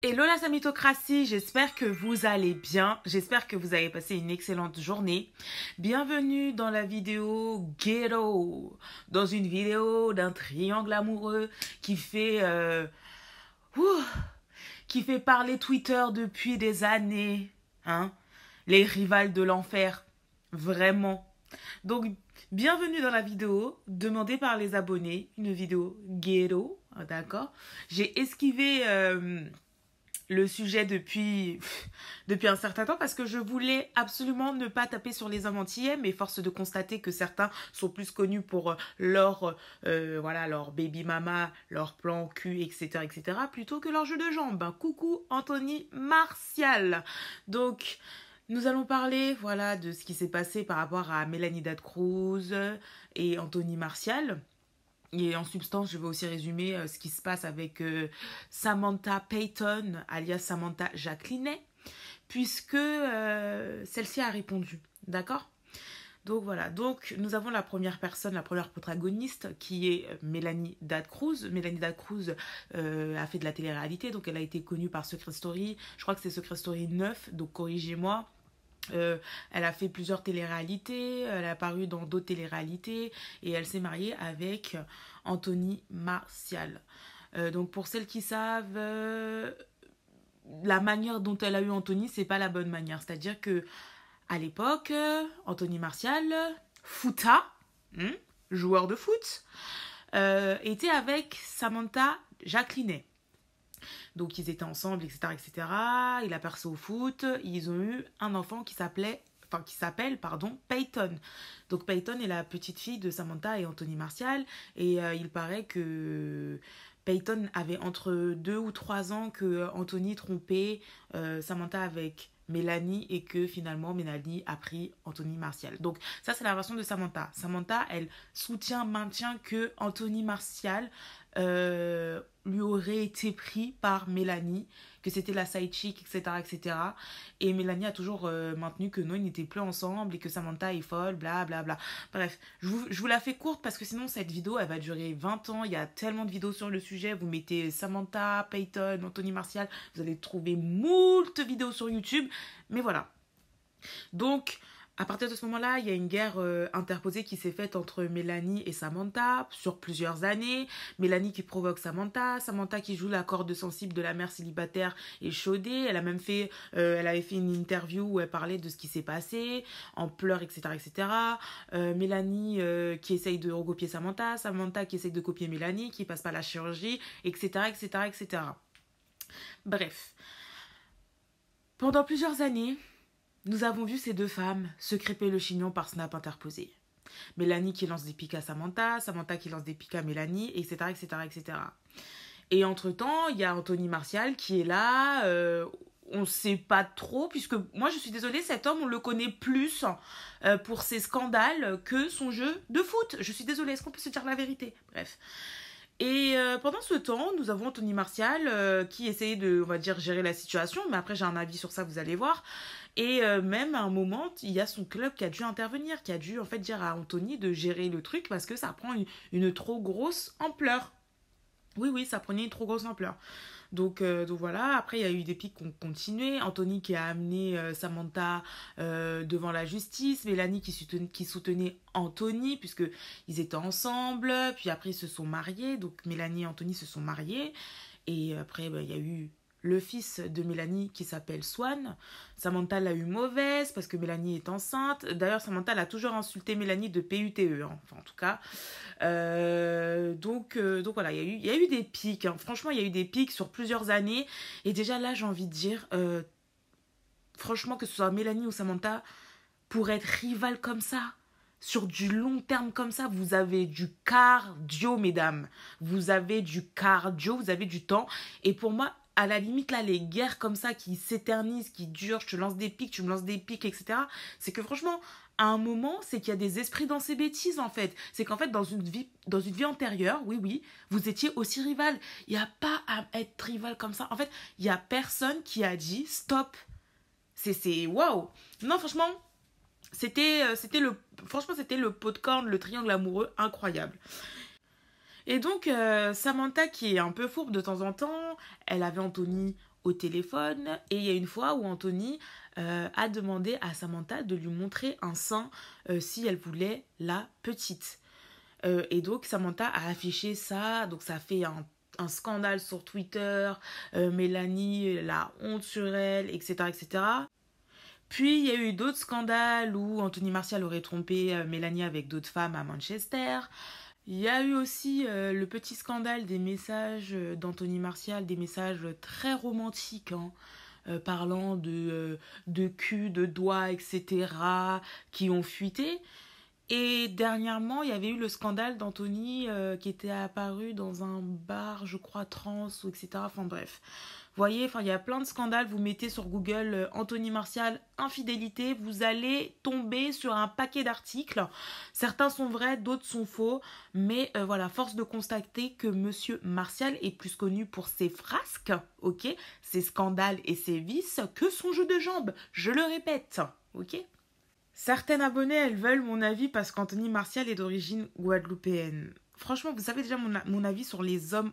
Hello la samitocratie, j'espère que vous allez bien, j'espère que vous avez passé une excellente journée. Bienvenue dans la vidéo Ghetto, dans une vidéo d'un triangle amoureux ouh, qui fait parler Twitter depuis des années, hein, les rivales de l'enfer, vraiment. Donc, bienvenue dans la vidéo demandée par les abonnés, une vidéo Ghetto, d'accord. J'ai esquivé le sujet depuis un certain temps parce que je voulais absolument ne pas taper sur les hommes antillais, mais force de constater que certains sont plus connus pour leur baby mama, leur plan cul, etc., plutôt que leur jeu de jambes. Ben, coucou Anthony Martial. Donc, nous allons parler, voilà, de ce qui s'est passé par rapport à Mélanie Dade-Cruz et Anthony Martial. Et en substance, je vais aussi résumer ce qui se passe avec Samantha Payton, alias Samantha Jacquelinet, puisque celle-ci a répondu. D'accord? Donc voilà, donc nous avons la première personne, la première protagoniste qui est Mélanie Dade-Cruz. Mélanie Dade-Cruz a fait de la télé-réalité, donc elle a été connue par Secret Story. Je crois que c'est Secret Story 9, donc corrigez-moi. Elle a fait plusieurs téléréalités, elle a apparu dans d'autres téléréalités et elle s'est mariée avec Anthony Martial. Donc pour celles qui savent, la manière dont elle a eu Anthony, c'est pas la bonne manière. C'est-à-dire que à l'époque, Anthony Martial, foota, joueur de foot, était avec Samantha Jacquelinet. Donc ils étaient ensemble, etc. Il a percé au foot. Ils ont eu un enfant qui s'appelle Payton. Donc Payton est la petite fille de Samantha et Anthony Martial. Et il paraît que Payton avait entre 2 ou 3 ans que Anthony trompait Samantha avec Mélanie et que finalement Mélanie a pris Anthony Martial. Donc ça c'est la version de Samantha. Samantha, elle maintient que Anthony Martial lui aurait été pris par Mélanie, que c'était la side chick, etc. Et Mélanie a toujours maintenu que non, ils n'étaient plus ensemble et que Samantha est folle, blablabla. Bref, je vous la fais courte parce que sinon cette vidéo, elle va durer 20 ans. Il y a tellement de vidéos sur le sujet. Vous mettez Samantha, Payton, Anthony Martial, vous allez trouver moult vidéos sur YouTube. Mais voilà. Donc, à partir de ce moment-là, il y a une guerre interposée qui s'est faite entre Mélanie et Samantha sur plusieurs années. Mélanie qui provoque Samantha, Samantha qui joue la corde sensible de la mère célibataire et chaudée. Elle a même fait, elle avait fait une interview où elle parlait de ce qui s'est passé, en pleurs, etc. Mélanie qui essaye de recopier Samantha, Samantha qui essaye de copier Mélanie, qui passe par la chirurgie, etc. Bref, pendant plusieurs années, nous avons vu ces deux femmes se crêper le chignon par snap interposé. Mélanie qui lance des pics à Samantha, Samantha qui lance des pics à Mélanie, etc. Et entre-temps, il y a Anthony Martial qui est là, on ne sait pas trop, puisque moi je suis désolée, cet homme on le connaît plus pour ses scandales que son jeu de foot. Je suis désolée, est-ce qu'on peut se dire la vérité? Bref. Et pendant ce temps, nous avons Anthony Martial qui essayait de, on va dire, gérer la situation, mais après j'ai un avis sur ça, vous allez voir. Et même à un moment, il y a son club qui a dû intervenir, qui a dû en fait dire à Anthony de gérer le truc parce que ça prend une trop grosse ampleur. Oui, ça prenait une trop grosse ampleur. Donc voilà, après il y a eu des pics qui ont continué. Anthony qui a amené Samantha devant la justice. Mélanie qui soutenait Anthony puisqu'ils étaient ensemble. Puis après ils se sont mariés. Donc Mélanie et Anthony se sont mariés. Et après il y a eu le fils de Mélanie qui s'appelle Swan. Samantha l'a eu mauvaise parce que Mélanie est enceinte. D'ailleurs, Samantha l'a toujours insulté Mélanie de PUTE, hein. Enfin, en tout cas. Donc voilà, il y a eu des pics. Hein. Franchement, il y a eu des pics sur plusieurs années. Et déjà là, j'ai envie de dire, franchement, que ce soit Mélanie ou Samantha, pour être rivales comme ça, sur du long terme comme ça, vous avez du cardio, mesdames. Vous avez du cardio, vous avez du temps. Et pour moi, à la limite, là, les guerres comme ça qui s'éternisent, qui durent, je te lance des pics, tu me lances des pics, etc. C'est que franchement, à un moment, c'est qu'il y a des esprits dans ces bêtises, en fait. C'est qu'en fait, dans une vie antérieure, oui, vous étiez aussi rival. Il n'y a pas à être rival comme ça. En fait, il n'y a personne qui a dit stop. C'est waouh. Non, franchement, c'était le pot de corne, le triangle amoureux incroyable. Et donc, Samantha, qui est un peu fourbe de temps en temps, elle avait Anthony au téléphone. Et il y a une fois où Anthony a demandé à Samantha de lui montrer un sein si elle voulait la petite. Et donc Samantha a affiché ça, donc ça a fait un scandale sur Twitter, Mélanie, la honte sur elle, etc., etc. Puis il y a eu d'autres scandales où Anthony Martial aurait trompé Mélanie avec d'autres femmes à Manchester. Il y a eu aussi le petit scandale des messages d'Anthony Martial, des messages très romantiques, hein, parlant de cul, de doigts, etc., qui ont fuité. Et dernièrement, il y avait eu le scandale d'Anthony qui était apparu dans un bar, je crois, trans, ou etc. Enfin bref. Vous voyez, enfin, il y a plein de scandales. Vous mettez sur Google Anthony Martial, infidélité. Vous allez tomber sur un paquet d'articles. Certains sont vrais, d'autres sont faux. Mais voilà, force de constater que Monsieur Martial est plus connu pour ses frasques, ok, ses scandales et ses vices, que son jeu de jambes. Je le répète, ok. Certaines abonnées, elles veulent mon avis parce qu'Anthony Martial est d'origine guadeloupéenne. Franchement, vous savez déjà mon avis sur les hommes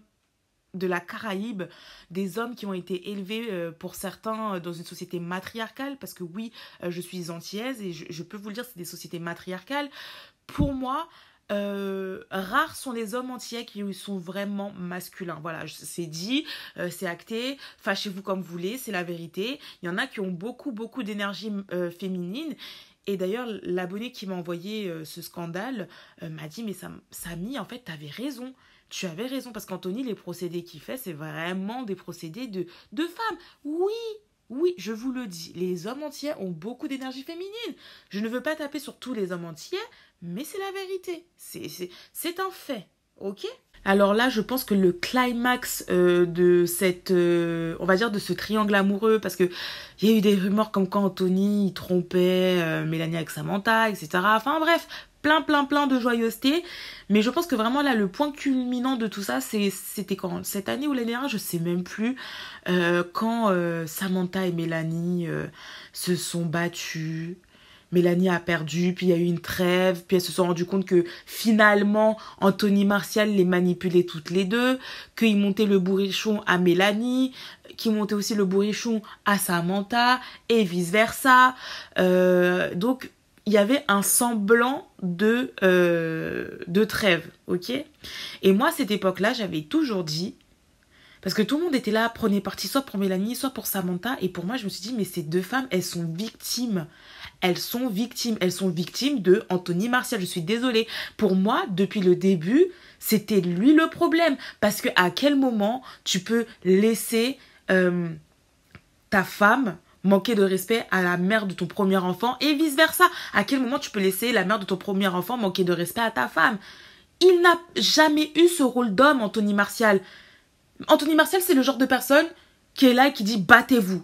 de la Caraïbe, des hommes qui ont été élevés pour certains dans une société matriarcale, parce que oui, je suis antillaise et je peux vous le dire, c'est des sociétés matriarcales. Pour moi, rares sont les hommes antillais qui sont vraiment masculins. Voilà, c'est dit, c'est acté, fâchez-vous comme vous voulez, c'est la vérité. Il y en a qui ont beaucoup d'énergie féminine. Et d'ailleurs, l'abonné qui m'a envoyé ce scandale m'a dit, mais Samy, en fait, t'avais raison. Tu avais raison, parce qu'Anthony, les procédés qu'il fait, c'est vraiment des procédés de femmes. Oui, je vous le dis, les hommes entiers ont beaucoup d'énergie féminine. Je ne veux pas taper sur tous les hommes entiers, mais c'est la vérité. C'est un fait, ok ? Alors là, je pense que le climax de cette, on va dire, de ce triangle amoureux, parce que il y a eu des rumeurs comme quand Anthony il trompait Mélanie avec Samantha, etc. Enfin bref, plein de joyeuseté. Mais je pense que vraiment là, le point culminant de tout ça, c'était quand cette année ou l'année dernière, je sais même plus, quand Samantha et Mélanie se sont battues. Mélanie a perdu, puis il y a eu une trêve, puis elles se sont rendues compte que finalement Anthony Martial les manipulait toutes les deux, qu'il montait le bourrichon à Mélanie, qu'il montait aussi le bourrichon à Samantha, et vice versa. Donc il y avait un semblant de trêve, ok ? Et moi à cette époque-là, j'avais toujours dit, parce que tout le monde était là, prenait parti soit pour Mélanie, soit pour Samantha, et pour moi je me suis dit, mais ces deux femmes, elles sont victimes. Elles sont victimes de Anthony Martial. Je suis désolée. Pour moi, depuis le début, c'était lui le problème. Parce que à quel moment tu peux laisser ta femme manquer de respect à la mère de ton premier enfant et vice-versa? À quel moment tu peux laisser la mère de ton premier enfant manquer de respect à ta femme? Il n'a jamais eu ce rôle d'homme, Anthony Martial. Anthony Martial, c'est le genre de personne qui est là et qui dit « battez-vous ».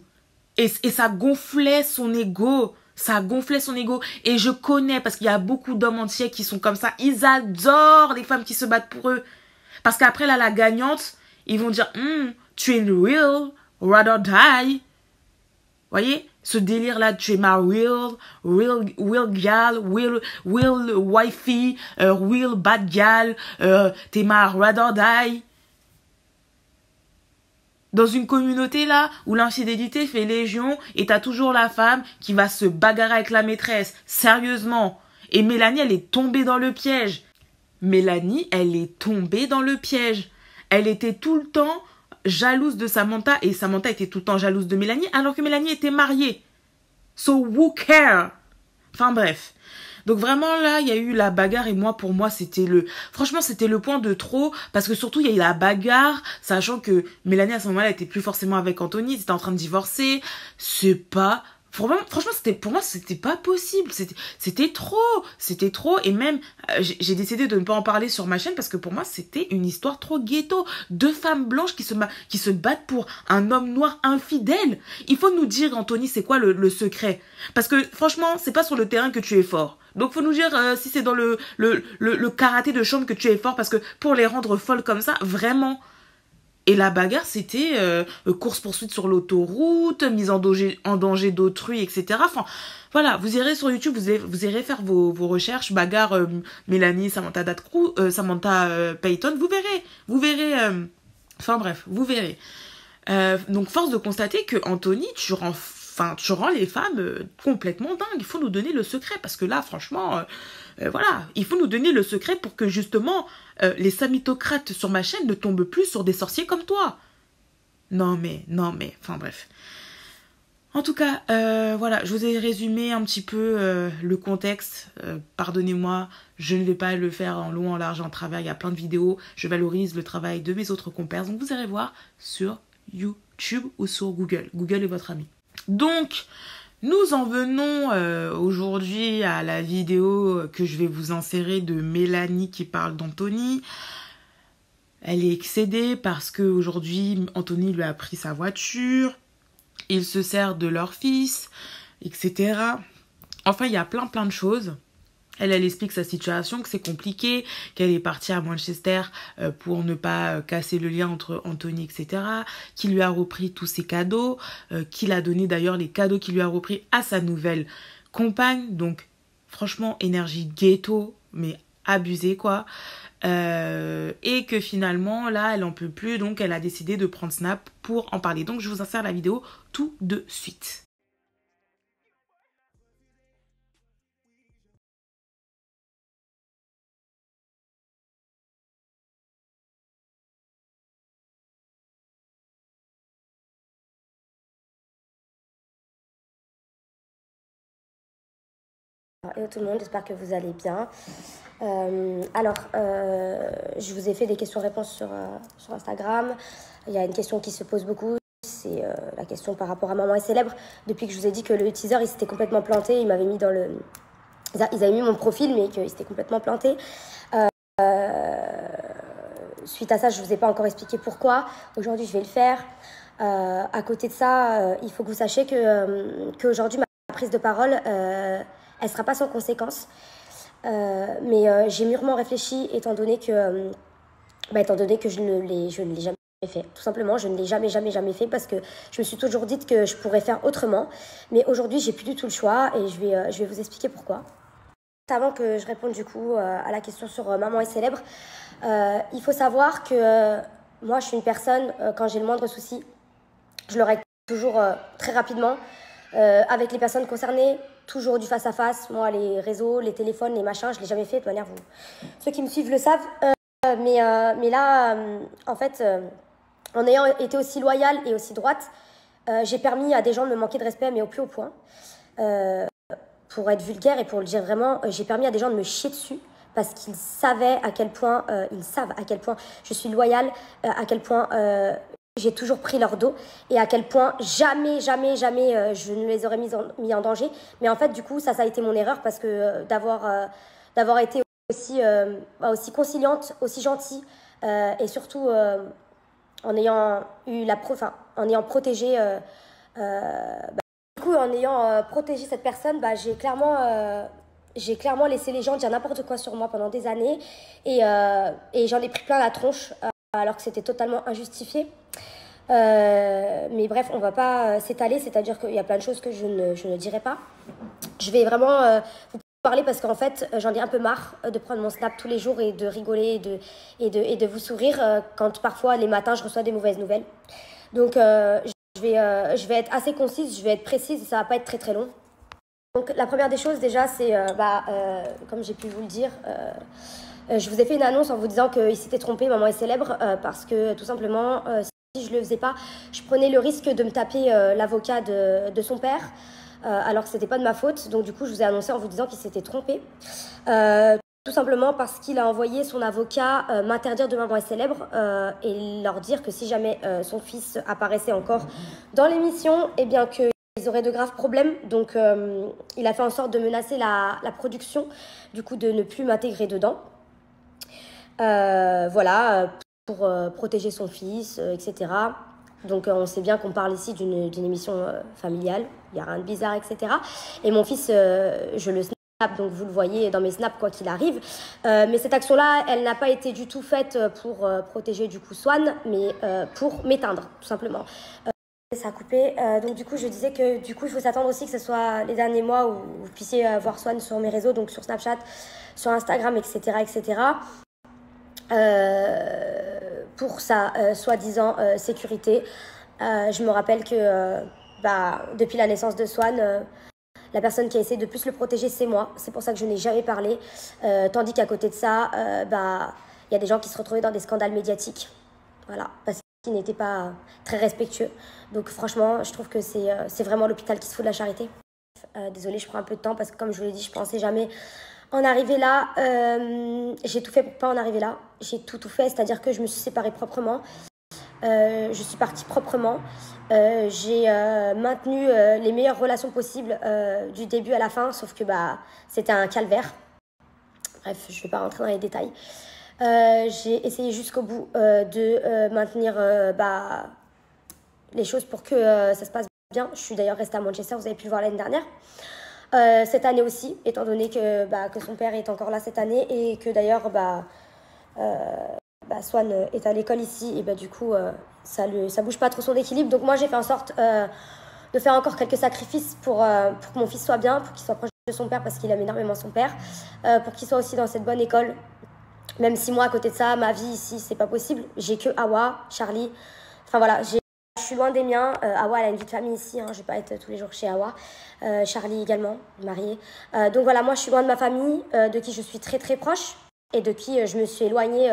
Et ça gonflait son ego. Ça gonflait son ego. Et je connais, parce qu'il y a beaucoup d'hommes entiers qui sont comme ça. Ils adorent les femmes qui se battent pour eux. Parce qu'après, là, la gagnante, ils vont dire, tu es une real, rather die. Voyez, ce délire-là, tu es ma real gal, real wifey, real bad gal, t'es ma rather die. Dans une communauté là où l'infidélité fait légion et t'as toujours la femme qui va se bagarrer avec la maîtresse, sérieusement. Et Mélanie, elle est tombée dans le piège. Mélanie, elle est tombée dans le piège. Elle était tout le temps jalouse de Samantha et Samantha était tout le temps jalouse de Mélanie alors que Mélanie était mariée. So who care? Enfin bref. Donc vraiment là, il y a eu la bagarre et moi, pour moi, franchement, c'était le point de trop parce que surtout, il y a eu la bagarre, sachant que Mélanie, à ce moment-là, était plus forcément avec Anthony, ils étaient en train de divorcer. Franchement, pour moi, c'était pas possible. C'était trop. Et même, j'ai décidé de ne pas en parler sur ma chaîne parce que pour moi, c'était une histoire trop ghetto. Deux femmes blanches qui se battent pour un homme noir infidèle. Il faut nous dire, Anthony, c'est quoi le secret? Parce que franchement, c'est pas sur le terrain que tu es fort. Donc, faut nous dire si c'est dans le karaté de chambre que tu es fort parce que pour les rendre folles comme ça, vraiment... Et la bagarre, c'était course-poursuite sur l'autoroute, mise en danger d'autrui, etc. Enfin, voilà, vous irez sur YouTube, vous irez faire vos recherches, bagarre Mélanie, Samantha Payton, vous verrez. Enfin bref, vous verrez. Donc force de constater que Anthony, tu rends les femmes complètement dingues. Il faut nous donner le secret parce que là, franchement, voilà, il faut nous donner le secret pour que justement les samitocrates sur ma chaîne ne tombent plus sur des sorciers comme toi. Non mais, enfin bref. En tout cas, voilà, je vous ai résumé un petit peu le contexte. Pardonnez-moi, je ne vais pas le faire en long, en large, en travers. Il y a plein de vidéos. Je valorise le travail de mes autres compères. Donc vous irez voir sur YouTube ou sur Google. Google est votre ami. Donc, nous en venons aujourd'hui à la vidéo que je vais vous insérer de Mélanie qui parle d'Anthony. Elle est excédée parce qu'aujourd'hui, Anthony lui a pris sa voiture. Il se sert de leur fils, etc. Enfin, il y a plein de choses. Elle explique sa situation, que c'est compliqué, qu'elle est partie à Manchester pour ne pas casser le lien entre Anthony, etc. Qu'il lui a repris tous ses cadeaux, qu'il a donné d'ailleurs les cadeaux qu'il lui a repris à sa nouvelle compagne. Donc, franchement, énergie ghetto, mais abusée, quoi. Et que finalement, là, elle en peut plus, donc elle a décidé de prendre Snap pour en parler. Donc, je vous insère la vidéo tout de suite. Hello tout le monde, j'espère que vous allez bien. Je vous ai fait des questions-réponses sur Instagram. Il y a une question qui se pose beaucoup, c'est la question par rapport à Maman est célèbre. Depuis que je vous ai dit que le teaser il s'était complètement planté, ils m'avaient mis dans le... Ils avaient mis mon profil mais qu'il s'était complètement planté. Suite à ça, je ne vous ai pas encore expliqué pourquoi. Aujourd'hui, je vais le faire. À côté de ça, il faut que vous sachiez qu'aujourd'hui, ma prise de parole... elle ne sera pas sans conséquences. Mais j'ai mûrement réfléchi étant donné que je ne l'ai jamais fait. Tout simplement, je ne l'ai jamais fait parce que je me suis toujours dit que je pourrais faire autrement. Mais aujourd'hui, j'ai plus du tout le choix et je vais vous expliquer pourquoi. Avant que je réponde du coup à la question sur Maman est célèbre, il faut savoir que moi, je suis une personne, quand j'ai le moindre souci, je le règle toujours très rapidement. Avec les personnes concernées, toujours du face-à-face. Moi, les réseaux, les téléphones, les machins, je ne l'ai jamais fait. De toute manière, ceux qui me suivent le savent. Mais là, en fait, en ayant été aussi loyale et aussi droite, j'ai permis à des gens de me manquer de respect, mais au plus haut point. Pour être vulgaire et pour le dire vraiment, j'ai permis à des gens de me chier dessus parce qu'ils savaient à quel point, ils savent à quel point je suis loyale, à quel point... j'ai toujours pris leur dos et à quel point jamais je ne les aurais mis en danger. Mais en fait, du coup, ça a été mon erreur parce que d'avoir été aussi conciliante, aussi gentille et surtout en ayant protégé en ayant protégé cette personne, j'ai clairement laissé les gens dire n'importe quoi sur moi pendant des années et j'en ai pris plein la tronche alors que c'était totalement injustifié. Mais bref, on va pas s'étaler, c'est-à-dire qu'il y a plein de choses que je ne dirai pas. Je vais vraiment vous parler parce qu'en fait, j'en ai un peu marre de prendre mon Snap tous les jours et de rigoler et de vous sourire quand parfois les matins je reçois des mauvaises nouvelles. Donc je vais être assez concise, je vais être précise et ça va pas être très long. Donc la première des choses déjà c'est, comme j'ai pu vous le dire, je vous ai fait une annonce en vous disant qu'il s'était trompé, Maman est célèbre, parce que tout simplement, si je ne le faisais pas, je prenais le risque de me taper l'avocat de son père, alors que ce n'était pas de ma faute. Donc du coup, je vous ai annoncé en vous disant qu'il s'était trompé. Tout simplement parce qu'il a envoyé son avocat m'interdire de Maman est célèbre et leur dire que si jamais son fils apparaissait encore dans l'émission, eh bien qu'ils auraient de graves problèmes. Donc il a fait en sorte de menacer la production, du coup de ne plus m'intégrer dedans. Voilà, pour protéger son fils, etc. Donc on sait bien qu'on parle ici d'une émission familiale, il n'y a rien de bizarre, etc. Et mon fils, je le snap, donc vous le voyez dans mes snaps quoi qu'il arrive. Mais cette action-là, elle n'a pas été du tout faite pour protéger du coup Swan, mais pour m'éteindre, tout simplement. Ça a coupé, donc du coup je disais que du coup je vous attends aussi que ce soit les derniers mois où vous puissiez voir Swan sur mes réseaux, donc sur Snapchat, sur Instagram, etc. Pour sa soi-disant sécurité. Je me rappelle que depuis la naissance de Swan, la personne qui a essayé de plus le protéger, c'est moi. C'est pour ça que je n'ai jamais parlé. Tandis qu'à côté de ça, y a des gens qui se retrouvaient dans des scandales médiatiques. Voilà, parce qu'ils n'étaient pas très respectueux. Donc franchement, je trouve que c'est vraiment l'hôpital qui se fout de la charité. Désolée, je prends un peu de temps parce que comme je vous l'ai dit, je pensais jamais en arriver là. J'ai tout fait pour pas en arriver là. J'ai tout fait, c'est-à-dire que je me suis séparée proprement. Je suis partie proprement. J'ai maintenu les meilleures relations possibles du début à la fin, sauf que c'était un calvaire. Bref, je ne vais pas rentrer dans les détails. J'ai essayé jusqu'au bout de maintenir les choses pour que ça se passe bien. Je suis d'ailleurs restée à Manchester, vous avez pu le voir l'année dernière. Cette année aussi, étant donné que son père est encore là cette année et que d'ailleurs Swan est à l'école ici, et du coup ça bouge pas trop son équilibre. Donc moi j'ai fait en sorte de faire encore quelques sacrifices pour que mon fils soit bien, pour qu'il soit proche de son père parce qu'il aime énormément son père, pour qu'il soit aussi dans cette bonne école. Même si moi à côté de ça, ma vie ici c'est pas possible. J'ai que Hawa, Charlie, enfin voilà, je suis loin des miens. Hawa elle a une vie de famille ici, je vais pas être tous les jours chez Hawa. Charlie également, mariée. Donc voilà, moi je suis loin de ma famille, de qui je suis très très proche et de qui je me suis éloignée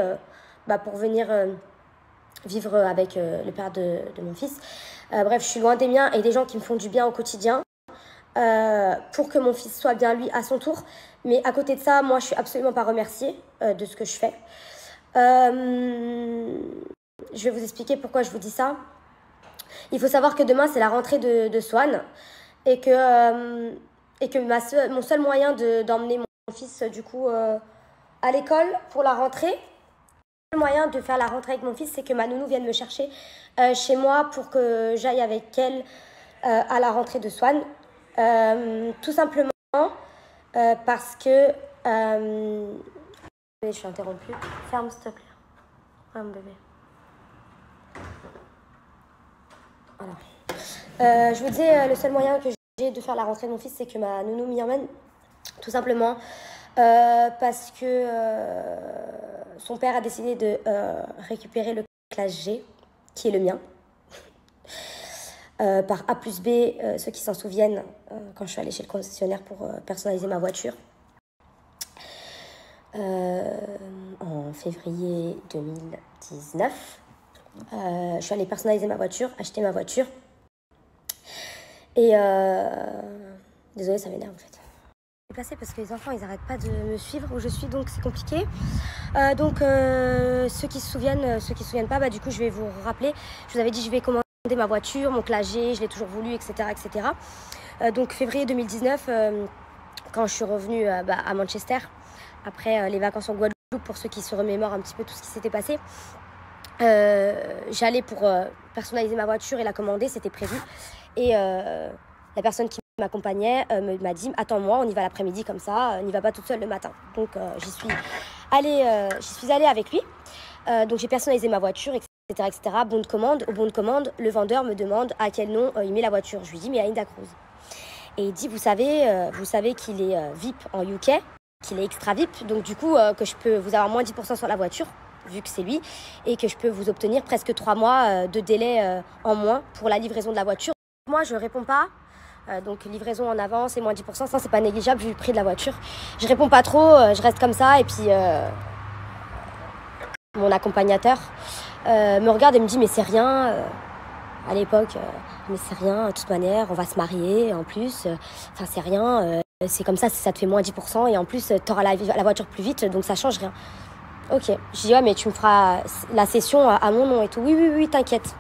pour venir vivre avec le père de mon fils. Bref, je suis loin des miens et des gens qui me font du bien au quotidien pour que mon fils soit bien lui à son tour. Mais à côté de ça, moi je suis absolument pas remerciée de ce que je fais. Je vais vous expliquer pourquoi je vous dis ça. Il faut savoir que demain c'est la rentrée de Swan et que mon seul moyen d'emmener mon fils du coup à l'école pour la rentrée, le moyen de faire la rentrée avec mon fils, c'est que ma nounou vienne me chercher chez moi pour que j'aille avec elle à la rentrée de Swan. Tout simplement parce que... je suis interrompue. Ferme s'il te plaît. Ouais, mon bébé. Voilà. Je vous disais, le seul moyen que j'ai de faire la rentrée de mon fils, c'est que ma nounou m'y emmène. Tout simplement parce que son père a décidé de récupérer le classe G, qui est le mien, par A plus B, ceux qui s'en souviennent, quand je suis allée chez le concessionnaire pour personnaliser ma voiture, en février 2019. Je suis allée personnaliser ma voiture, acheter ma voiture, et désolée, ça m'énerve en fait. Déplacée parce que les enfants ils arrêtent pas de me suivre où je suis, donc c'est compliqué. Ceux qui se souviennent pas, du coup je vais vous rappeler. Je vous avais dit je vais commander ma voiture, mon classe G, je l'ai toujours voulu, etc. Donc février 2019, quand je suis revenue à Manchester, après les vacances en Guadeloupe, pour ceux qui se remémorent un petit peu tout ce qui s'était passé, j'allais pour personnaliser ma voiture et la commander, c'était prévu. Et la personne qui m'accompagnait m'a dit attends-moi, on y va l'après-midi comme ça, n'y va pas toute seule le matin. Donc j'y suis allée avec lui. Donc j'ai personnalisé ma voiture, etc. Bon de commande. Au bon de commande, le vendeur me demande à quel nom il met la voiture. Je lui dis mais Aïda Cruz. Et il dit vous savez qu'il est VIP en UK, qu'il est extra VIP, donc du coup que je peux vous avoir moins 10% sur la voiture vu que c'est lui, et que je peux vous obtenir presque 3 mois de délai en moins pour la livraison de la voiture. Moi je réponds pas. Donc livraison en avance et moins 10%, ça c'est pas négligeable vu le prix de la voiture. Je réponds pas trop, je reste comme ça, et puis mon accompagnateur me regarde et me dit mais c'est rien, à l'époque, mais c'est rien, de toute manière on va se marier en plus, enfin c'est rien, c'est comme ça te fait moins 10% et en plus t'auras la voiture plus vite, donc ça change rien. Ok, je dis ouais mais tu me feras la session à mon nom et tout. Oui t'inquiète.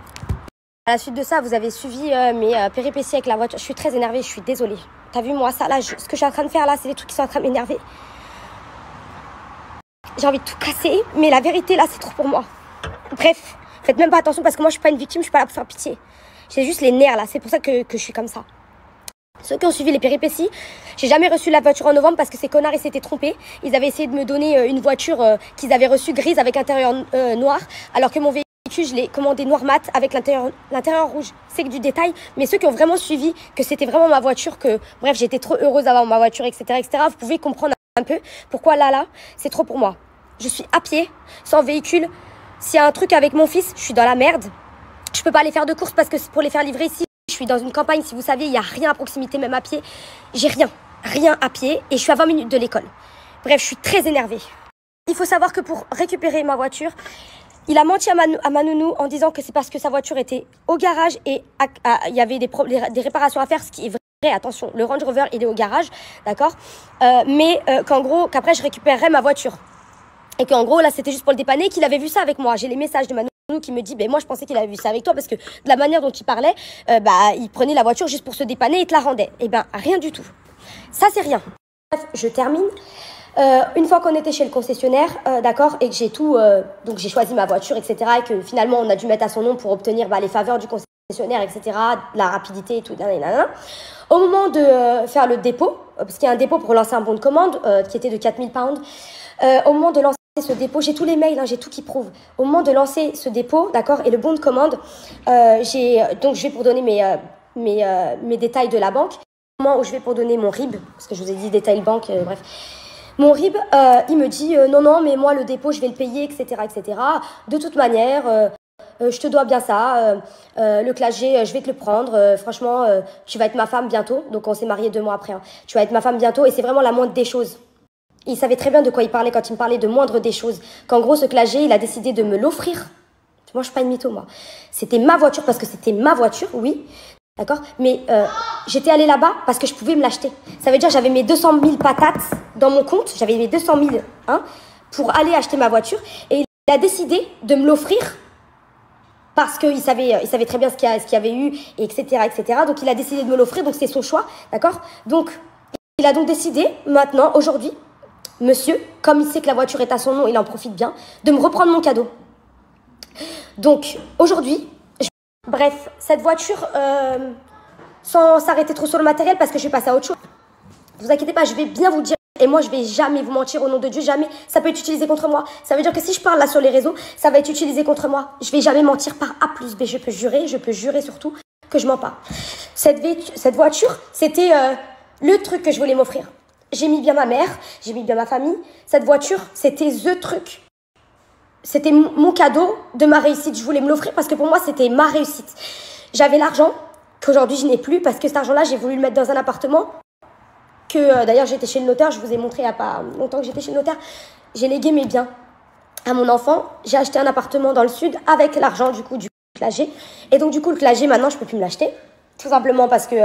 À la suite de ça, vous avez suivi mes péripéties avec la voiture. Je suis très énervée, je suis désolée. T'as vu, moi, ça, là, ce que je suis en train de faire, là, c'est des trucs qui sont en train de m'énerver. J'ai envie de tout casser, mais la vérité, là, c'est trop pour moi. Bref, faites même pas attention parce que moi, je suis pas une victime, je suis pas là pour faire pitié. J'ai juste les nerfs, là, c'est pour ça que je suis comme ça. Ceux qui ont suivi les péripéties, j'ai jamais reçu la voiture en novembre parce que ces connards, ils s'étaient trompés. Ils avaient essayé de me donner une voiture qu'ils avaient reçue grise avec intérieur noir, alors que mon véhicule, je l'ai commandé noir mat avec l'intérieur rouge. C'est que du détail, mais ceux qui ont vraiment suivi que c'était vraiment ma voiture, que bref, j'étais trop heureuse d'avoir ma voiture, etc., vous pouvez comprendre un peu pourquoi là, c'est trop pour moi. Je suis à pied, sans véhicule. S'il y a un truc avec mon fils, je suis dans la merde. Je Je peux pas aller faire de courses parce que pour les faire livrer ici, je suis dans une campagne, si vous saviez, il n'y a rien à proximité, même à pied. J'ai rien à pied et je suis à 20 minutes de l'école. Bref, je suis très énervée. Il faut savoir que pour récupérer ma voiture, il a menti à ma nounou en disant que c'est parce que sa voiture était au garage et il y avait des réparations à faire, ce qui est vrai. Attention, le Range Rover, il est au garage, d'accord, mais qu'après, je récupérerais ma voiture. Et qu'en gros, là, c'était juste pour le dépanner, qu'il avait vu ça avec moi. J'ai les messages de ma nounou qui me dit, moi, je pensais qu'il avait vu ça avec toi parce que de la manière dont il parlait, il prenait la voiture juste pour se dépanner et il te la rendait. Eh ben, rien du tout. Ça, c'est rien. Bref, je termine. Une fois qu'on était chez le concessionnaire, d'accord, et que j'ai tout, donc j'ai choisi ma voiture, etc., et que finalement, on a dû mettre à son nom pour obtenir les faveurs du concessionnaire, etc., la rapidité et tout, nanana. Au moment de faire le dépôt, parce qu'il y a un dépôt pour lancer un bon de commande qui était de 4000 pounds, au moment de lancer ce dépôt, j'ai tous les mails, j'ai tout qui prouve. Au moment de lancer ce dépôt, d'accord, et le bon de commande, donc je vais pour donner mes détails de la banque. Au moment où je vais pour donner mon RIB, parce que je vous ai dit détail banque, bref. Mon RIB, il me dit non, mais moi le dépôt, je vais le payer, etc., etc. De toute manière, je te dois bien ça. Le clasher, je vais te le prendre. Franchement, tu vas être ma femme bientôt. Donc on s'est mariés 2 mois après. Hein. Tu vas être ma femme bientôt et c'est vraiment la moindre des choses. Il savait très bien de quoi il parlait quand il me parlait de moindre des choses. Qu'en gros, ce clasher, il a décidé de me l'offrir. Moi, je suis pas une mytho, moi. C'était ma voiture parce que c'était ma voiture, oui. D'accord, mais j'étais allée là-bas parce que je pouvais me l'acheter. Ça veut dire que j'avais mes 200 000 patates dans mon compte. J'avais mes 200 000 pour aller acheter ma voiture. Et il a décidé de me l'offrir parce qu'il savait très bien ce qu'il y avait eu, etc., etc. Donc, il a décidé de me l'offrir. Donc, c'est son choix. D'accord. Donc, il a donc décidé, maintenant, aujourd'hui, monsieur, comme il sait que la voiture est à son nom, il en profite bien, de me reprendre mon cadeau. Donc, aujourd'hui... Bref, cette voiture, sans s'arrêter trop sur le matériel, parce que je vais passer à autre chose. Ne vous inquiétez pas, je vais bien vous dire, et moi je vais jamais vous mentir au nom de Dieu, jamais. Ça peut être utilisé contre moi. Ça veut dire que si je parle là sur les réseaux, ça va être utilisé contre moi. Je vais jamais mentir par A plus B. Je peux jurer surtout que je mens pas. Cette voiture, c'était le truc que je voulais m'offrir. J'ai mis bien ma mère, j'ai mis bien ma famille. Cette voiture, c'était the truc. C'était mon cadeau de ma réussite. Je voulais me l'offrir parce que pour moi, c'était ma réussite. J'avais l'argent qu'aujourd'hui, je n'ai plus parce que cet argent-là, j'ai voulu le mettre dans un appartement que, d'ailleurs, j'étais chez le notaire. Je vous ai montré il n'y a pas longtemps que j'étais chez le notaire. J'ai légué mes biens à mon enfant. J'ai acheté un appartement dans le sud avec l'argent, du clasher. Et donc, du coup, le clasher, maintenant, je ne peux plus me l'acheter. Tout simplement parce que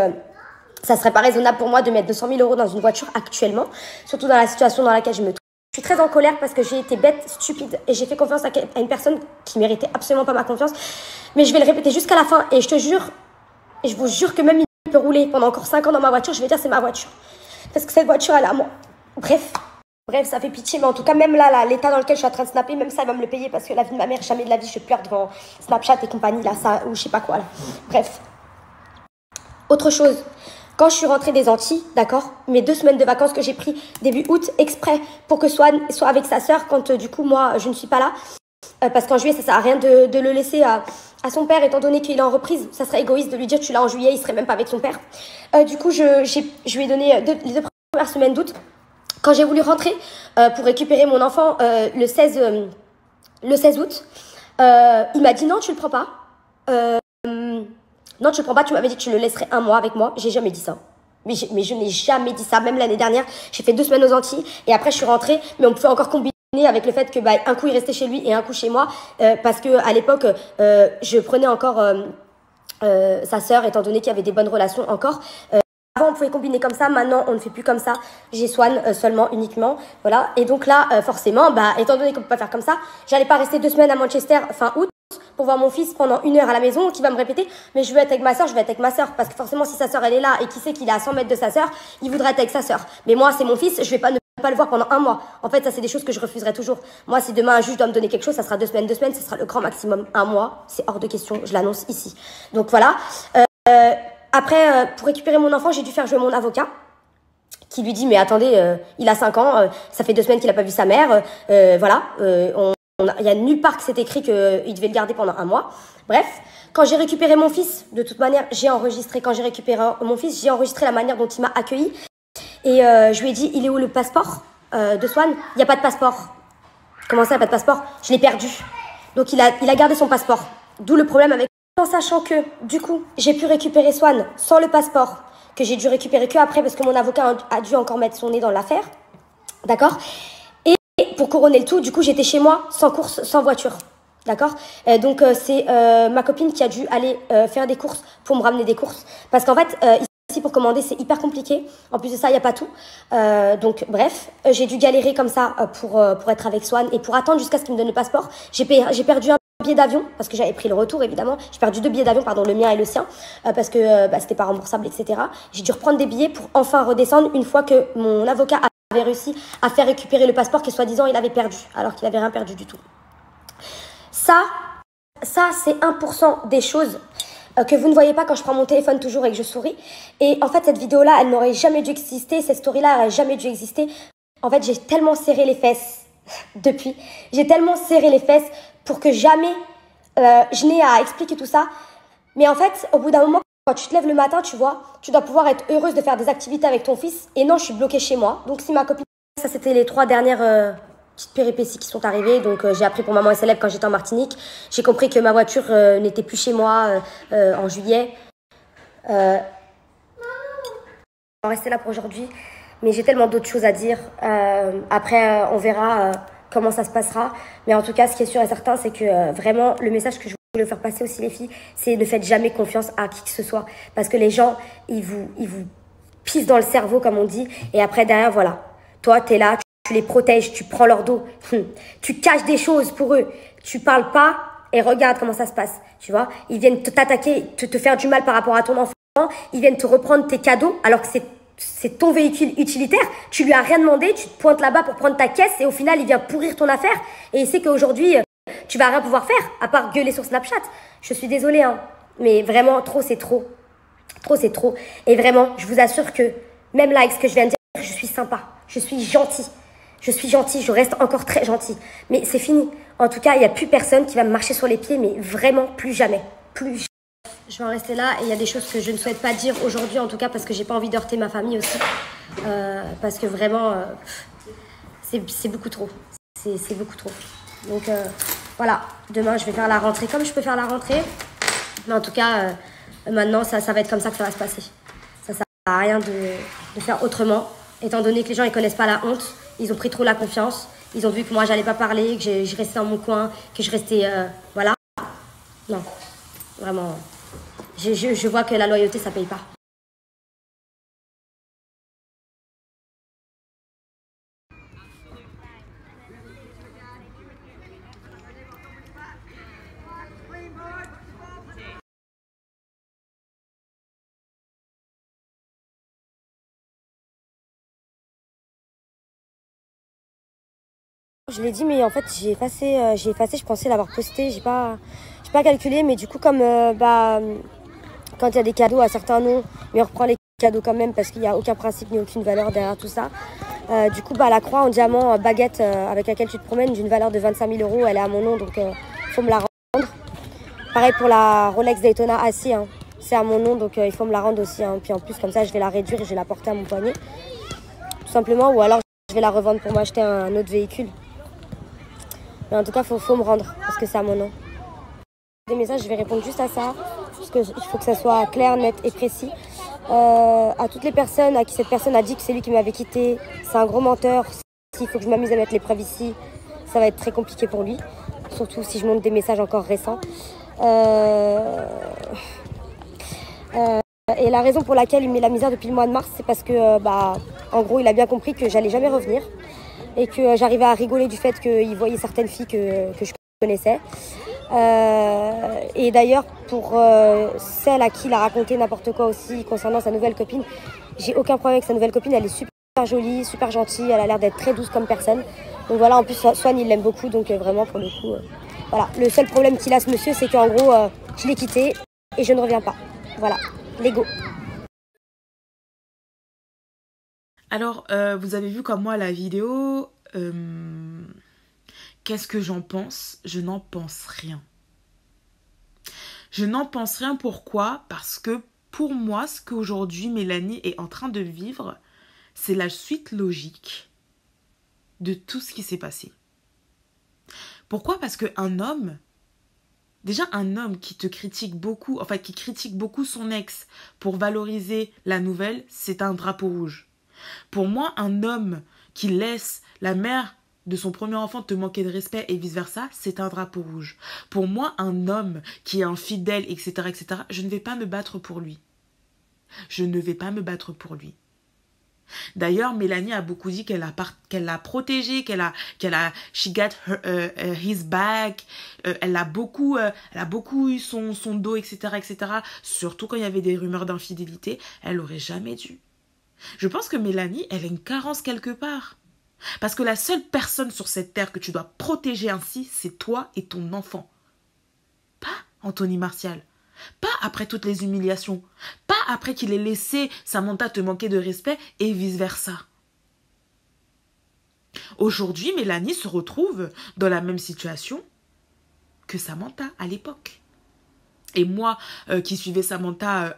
ça ne serait pas raisonnable pour moi de mettre 200 000 € dans une voiture actuellement. Surtout dans la situation dans laquelle je me trouve. Je suis très en colère parce que j'ai été bête, stupide et j'ai fait confiance à une personne qui méritait absolument pas ma confiance. Mais je vais le répéter jusqu'à la fin et je te jure, et je vous jure que même il peut rouler pendant encore 5 ans dans ma voiture, je vais dire c'est ma voiture. Parce que cette voiture, elle est à moi. Bref, ça fait pitié, mais en tout cas, même là, l'état dans lequel je suis en train de snapper, même ça, il va me le payer parce que la vie de ma mère, jamais de la vie, je pleure devant Snapchat et compagnie, là, ça, ou je sais pas quoi, là. Bref. Autre chose. Quand je suis rentrée des Antilles, d'accord, mes 2 semaines de vacances que j'ai pris début août, exprès pour que Swan soit avec sa sœur quand du coup moi je ne suis pas là. Parce qu'en juillet ça sert à rien de le laisser à son père étant donné qu'il est en reprise. Ça serait égoïste de lui dire tu l'as en juillet, il serait même pas avec son père. Du coup je lui ai donné les 2 premières semaines d'août. Quand j'ai voulu rentrer pour récupérer mon enfant le 16 août, il m'a dit non tu le prends pas. Non, tu le prends pas, tu m'avais dit que tu le laisserais 1 mois avec moi. J'ai jamais dit ça. Mais je n'ai jamais dit ça. Même l'année dernière, j'ai fait 2 semaines aux Antilles et après je suis rentrée. Mais on pouvait encore combiner avec le fait que un coup il restait chez lui et un coup chez moi. Parce qu'à l'époque, je prenais encore sa sœur étant donné qu'il y avait des bonnes relations encore. Avant, on pouvait combiner comme ça. Maintenant, on ne fait plus comme ça. J'ai Swan seulement, uniquement. Voilà. Et donc là, forcément, étant donné qu'on ne peut pas faire comme ça, j'allais pas rester 2 semaines à Manchester fin août pour voir mon fils pendant 1 heure à la maison qui va me répéter mais je veux être avec ma soeur, je veux être avec ma soeur parce que forcément si sa soeur elle est là et qu'il sait qu'il est à 100 mètres de sa soeur, il voudra être avec sa soeur. Mais moi c'est mon fils, je vais pas ne pas le voir pendant 1 mois. En fait ça c'est des choses que je refuserai toujours. Moi si demain un juge doit me donner quelque chose, ça sera 2 semaines, ce sera le grand maximum. 1 mois, c'est hors de question, je l'annonce ici. Donc voilà. Après pour récupérer mon enfant, j'ai dû faire jouer mon avocat qui lui dit mais attendez, il a 5 ans, ça fait 2 semaines qu'il a pas vu sa mère, voilà, il y a nulle part que c'est écrit qu'il devait le garder pendant 1 mois. Bref, quand j'ai récupéré mon fils, de toute manière, j'ai enregistré. Quand j'ai récupéré mon fils, j'ai enregistré la manière dont il m'a accueilli. Et je lui ai dit, il est où le passeport de Swan? Il n'y a pas de passeport. Comment ça, il n'y a pas de passeport? Je l'ai perdu. Donc il a gardé son passeport. D'où le problème avec en sachant que, du coup, j'ai pu récupérer Swan sans le passeport, que j'ai dû récupérer que après parce que mon avocat a dû encore mettre son nez dans l'affaire. D'accord? Et pour couronner le tout, du coup, j'étais chez moi sans course, sans voiture. D'accord? Donc, c'est ma copine qui a dû aller faire des courses pour me ramener des courses. Parce qu'en fait, ici, pour commander, c'est hyper compliqué. En plus de ça, il n'y a pas tout. Donc, bref, j'ai dû galérer comme ça pour être avec Swan et pour attendre jusqu'à ce qu'il me donne le passeport. J'ai perdu un billet d'avion parce que j'avais pris le retour, évidemment. J'ai perdu 2 billets d'avion, pardon, le mien et le sien, parce que c'était pas remboursable, etc. J'ai dû reprendre des billets pour enfin redescendre une fois que mon avocat avait réussi à faire récupérer le passeport que soi-disant il avait perdu, alors qu'il n'avait rien perdu du tout. Ça c'est 1% des choses que vous ne voyez pas quand je prends mon téléphone toujours et que je souris. Et en fait, cette vidéo-là, elle n'aurait jamais dû exister, cette story-là, elle n'aurait jamais dû exister. En fait, j'ai tellement serré les fesses depuis. J'ai tellement serré les fesses pour que jamais je n'ai à expliquer tout ça. Mais en fait, au bout d'un moment, quand tu te lèves le matin, tu vois, tu dois pouvoir être heureuse de faire des activités avec ton fils. Et non, je suis bloquée chez moi. Donc si ma copine... Ça, c'était les 3 dernières petites péripéties qui sont arrivées. Donc j'ai appris pour maman est célèbre quand j'étais en Martinique. J'ai compris que ma voiture n'était plus chez moi en juillet. On va rester là pour aujourd'hui. Mais j'ai tellement d'autres choses à dire. Après, on verra comment ça se passera. Mais en tout cas, ce qui est sûr et certain, c'est que vraiment, le message que je voulais faire passer aussi les filles, c'est ne faites jamais confiance à qui que ce soit. Parce que les gens, ils vous pissent dans le cerveau, comme on dit. Et après, derrière, voilà. Toi, tu es là, tu les protèges, tu prends leur dos. Tu caches des choses pour eux. Tu parles pas et regarde comment ça se passe. Tu vois, ils viennent t'attaquer, te faire du mal par rapport à ton enfant. Ils viennent te reprendre tes cadeaux alors que c'est ton véhicule utilitaire. Tu lui as rien demandé, tu te pointes là-bas pour prendre ta caisse et au final, il vient pourrir ton affaire. Et il sait qu'aujourd'hui, tu vas rien pouvoir faire à part gueuler sur Snapchat. Je suis désolée, hein. Mais vraiment, trop, c'est trop. Trop, c'est trop. Et vraiment, je vous assure que même là, avec ce que je viens de dire, je suis sympa. Je suis gentille. Je suis gentille. Je reste encore très gentille. Mais c'est fini. En tout cas, il n'y a plus personne qui va me marcher sur les pieds, mais vraiment plus jamais. Plus jamais. Je vais en rester là et il y a des choses que je ne souhaite pas dire aujourd'hui, en tout cas parce que j'ai pas envie d'heurter ma famille aussi. Parce que vraiment, c'est beaucoup trop. C'est beaucoup trop. Donc voilà, demain je vais faire la rentrée comme je peux faire la rentrée. Mais en tout cas, maintenant ça va être comme ça que ça va se passer. Ça sert à rien de faire autrement. Étant donné que les gens ils connaissent pas la honte, ils ont pris trop la confiance. Ils ont vu que moi j'allais pas parler, que je restais dans mon coin, que je restais... voilà. Non, vraiment... Je vois que la loyauté, ça paye pas. Je l'ai dit, mais en fait, j'ai effacé, je pensais l'avoir posté, j'ai pas calculé, mais du coup, comme quand il y a des cadeaux à certains noms, mais on reprend les cadeaux quand même parce qu'il n'y a aucun principe ni aucune valeur derrière tout ça. Du coup, la croix en diamant baguette avec laquelle tu te promènes d'une valeur de 25 000 €, elle est à mon nom, donc il faut me la rendre. Pareil pour la Rolex Daytona AC, hein, c'est à mon nom, donc il faut me la rendre aussi. Hein. Puis en plus, comme ça, je vais la réduire et je vais la porter à mon poignet, tout simplement, ou alors je vais la revendre pour m'acheter un autre véhicule. Mais en tout cas, faut me rendre parce que c'est à mon nom. Des messages, je vais répondre juste à ça, parce qu'il faut que ça soit clair, net et précis. À toutes les personnes à qui cette personne a dit que c'est lui qui m'avait quitté, c'est un gros menteur. S'il faut que je m'amuse à mettre les preuves ici, ça va être très compliqué pour lui. Surtout si je montre des messages encore récents. Et la raison pour laquelle il met la misère depuis le mois de mars, c'est parce que, en gros, il a bien compris que j'allais jamais revenir. Et que j'arrivais à rigoler du fait qu'il voyait certaines filles que je connaissais. Et d'ailleurs, pour celle à qui il a raconté n'importe quoi aussi concernant sa nouvelle copine, j'ai aucun problème avec sa nouvelle copine. Elle est super jolie, super gentille, elle a l'air d'être très douce comme personne. Donc voilà, en plus, Swan, il l'aime beaucoup, donc vraiment, pour le coup... voilà, le seul problème qu'il a, ce monsieur, c'est qu'en gros, je l'ai quitté et je ne reviens pas. Voilà, l'ego. Alors, vous avez vu comme moi la vidéo. Qu'est-ce que j'en pense? Je n'en pense rien. Je n'en pense rien, pourquoi? Parce que pour moi, ce qu'aujourd'hui Mélanie est en train de vivre, c'est la suite logique de tout ce qui s'est passé. Pourquoi? Parce qu'un homme Déjà, un homme qui te critique beaucoup, enfin qui critique beaucoup son ex pour valoriser la nouvelle, c'est un drapeau rouge. Pour moi, un homme qui laisse la mère de son premier enfant te manquer de respect et vice-versa, c'est un drapeau rouge. Pour moi, un homme qui est infidèle, etc., je ne vais pas me battre pour lui. Je ne vais pas me battre pour lui. D'ailleurs, Mélanie a beaucoup dit qu'elle l'a protégé, she got his back, elle a beaucoup eu son dos, etc. Surtout quand il y avait des rumeurs d'infidélité, elle aurait jamais dû. Je pense que Mélanie, elle a une carence quelque part. Parce que la seule personne sur cette terre que tu dois protéger ainsi, c'est toi et ton enfant. Pas Anthony Martial. Pas après toutes les humiliations. Pas après qu'il ait laissé Samantha te manquer de respect et vice-versa. Aujourd'hui, Mélanie se retrouve dans la même situation que Samantha à l'époque. Et moi, qui suivais Samantha,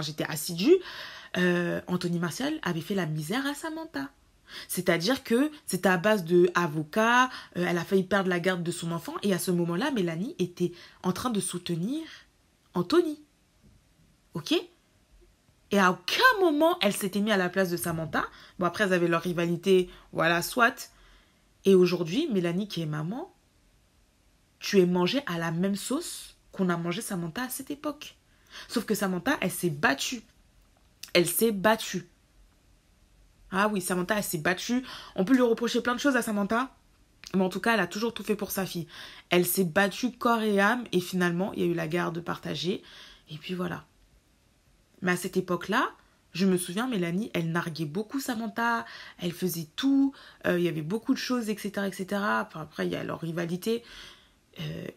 j'étais assidue, Anthony Martial avait fait la misère à Samantha. C'est-à-dire que c'était à base d'avocat, elle a failli perdre la garde de son enfant et à ce moment-là, Mélanie était en train de soutenir Anthony. Ok? Et à aucun moment, elle s'était mise à la place de Samantha. Bon, après, elles avaient leur rivalité, voilà, soit. Et aujourd'hui, Mélanie qui est maman, tu es mangée à la même sauce qu'on a mangé Samantha à cette époque. Sauf que Samantha, elle s'est battue. Elle s'est battue. Ah oui, Samantha, elle s'est battue. On peut lui reprocher plein de choses à Samantha. Mais en tout cas, elle a toujours tout fait pour sa fille. Elle s'est battue corps et âme. Et finalement, il y a eu la garde partagée. Et puis voilà. Mais à cette époque-là, je me souviens, Mélanie, elle narguait beaucoup Samantha. Elle faisait tout. Il y avait beaucoup de choses, etc. Enfin, après, il y a leur rivalité.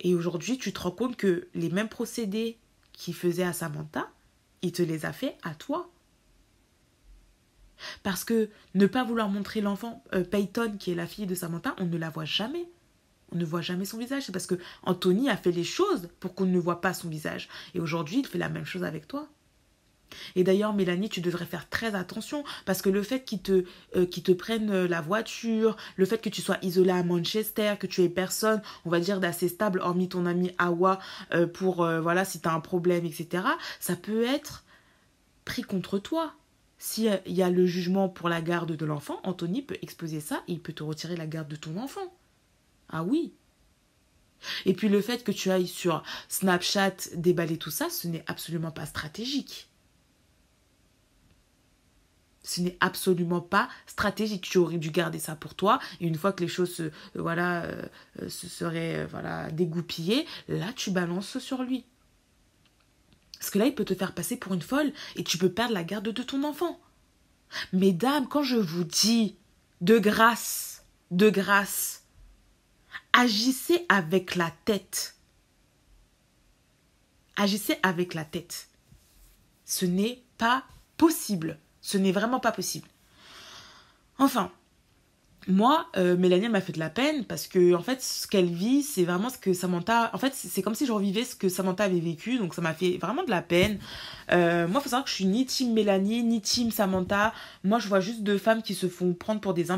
Et aujourd'hui, tu te rends compte que les mêmes procédés qu'il faisait à Samantha, il te les a fait à toi. Parce que ne pas vouloir montrer l'enfant, Peyton, qui est la fille de Samantha, on ne la voit jamais. On ne voit jamais son visage. C'est parce que Anthony a fait les choses pour qu'on ne voit pas son visage. Et aujourd'hui, il fait la même chose avec toi. Et d'ailleurs, Mélanie, tu devrais faire très attention parce que le fait qu'ils te prennent la voiture, le fait que tu sois isolée à Manchester, que tu aies personne, on va dire, d'assez stable, hormis ton ami Awa, voilà, si tu as un problème, etc., ça peut être pris contre toi. S'il y a le jugement pour la garde de l'enfant, Anthony peut exposer ça et il peut te retirer la garde de ton enfant. Ah oui. Et puis le fait que tu ailles sur Snapchat déballer tout ça, ce n'est absolument pas stratégique. Ce n'est absolument pas stratégique. Tu aurais dû garder ça pour toi. Et une fois que les choses se seraient dégoupillées, là tu balances sur lui. Parce que là, il peut te faire passer pour une folle et tu peux perdre la garde de ton enfant. Mesdames, quand je vous dis de grâce, agissez avec la tête. Agissez avec la tête. Ce n'est pas possible. Ce n'est vraiment pas possible. Enfin, moi, Mélanie m'a fait de la peine parce que, en fait, ce qu'elle vit, c'est vraiment ce que Samantha... En fait, c'est comme si je revivais ce que Samantha avait vécu, donc ça m'a fait vraiment de la peine. Moi, il faut savoir que je suis ni team Mélanie, ni team Samantha. Moi, je vois juste deux femmes qui se font prendre pour des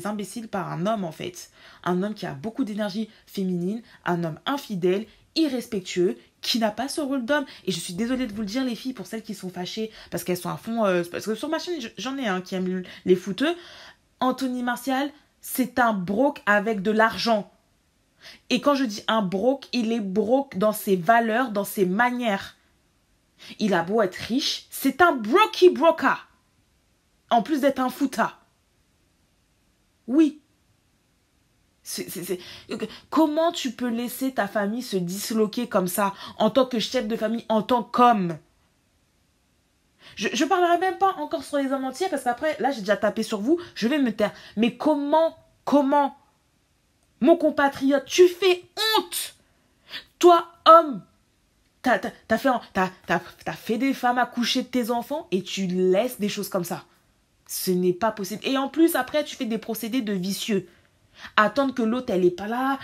imbéciles par un homme, en fait. Un homme qui a beaucoup d'énergie féminine, un homme infidèle, irrespectueux, qui n'a pas ce rôle d'homme. Et je suis désolée de vous le dire, les filles, pour celles qui sont fâchées, parce qu'elles sont à fond... parce que sur ma chaîne, j'en ai un qui aime les fouteux. Anthony Martial, c'est un broke avec de l'argent. Et quand je dis un broke, il est broke dans ses valeurs, dans ses manières. Il a beau être riche, c'est un brokey broker. En plus d'être un fouta. Oui. Comment tu peux laisser ta famille se disloquer comme ça, en tant que chef de famille, en tant qu'homme ? Je parlerai même pas encore sur les hommes entiers parce qu'après, là, j'ai déjà tapé sur vous, je vais me taire. Mais comment, mon compatriote, tu fais honte. Toi, homme, t'as fait des femmes accoucher de tes enfants et tu laisses des choses comme ça. Ce n'est pas possible. Et en plus, après, tu fais des procédés de vicieux. Attendre que l'autre, elle est pas là.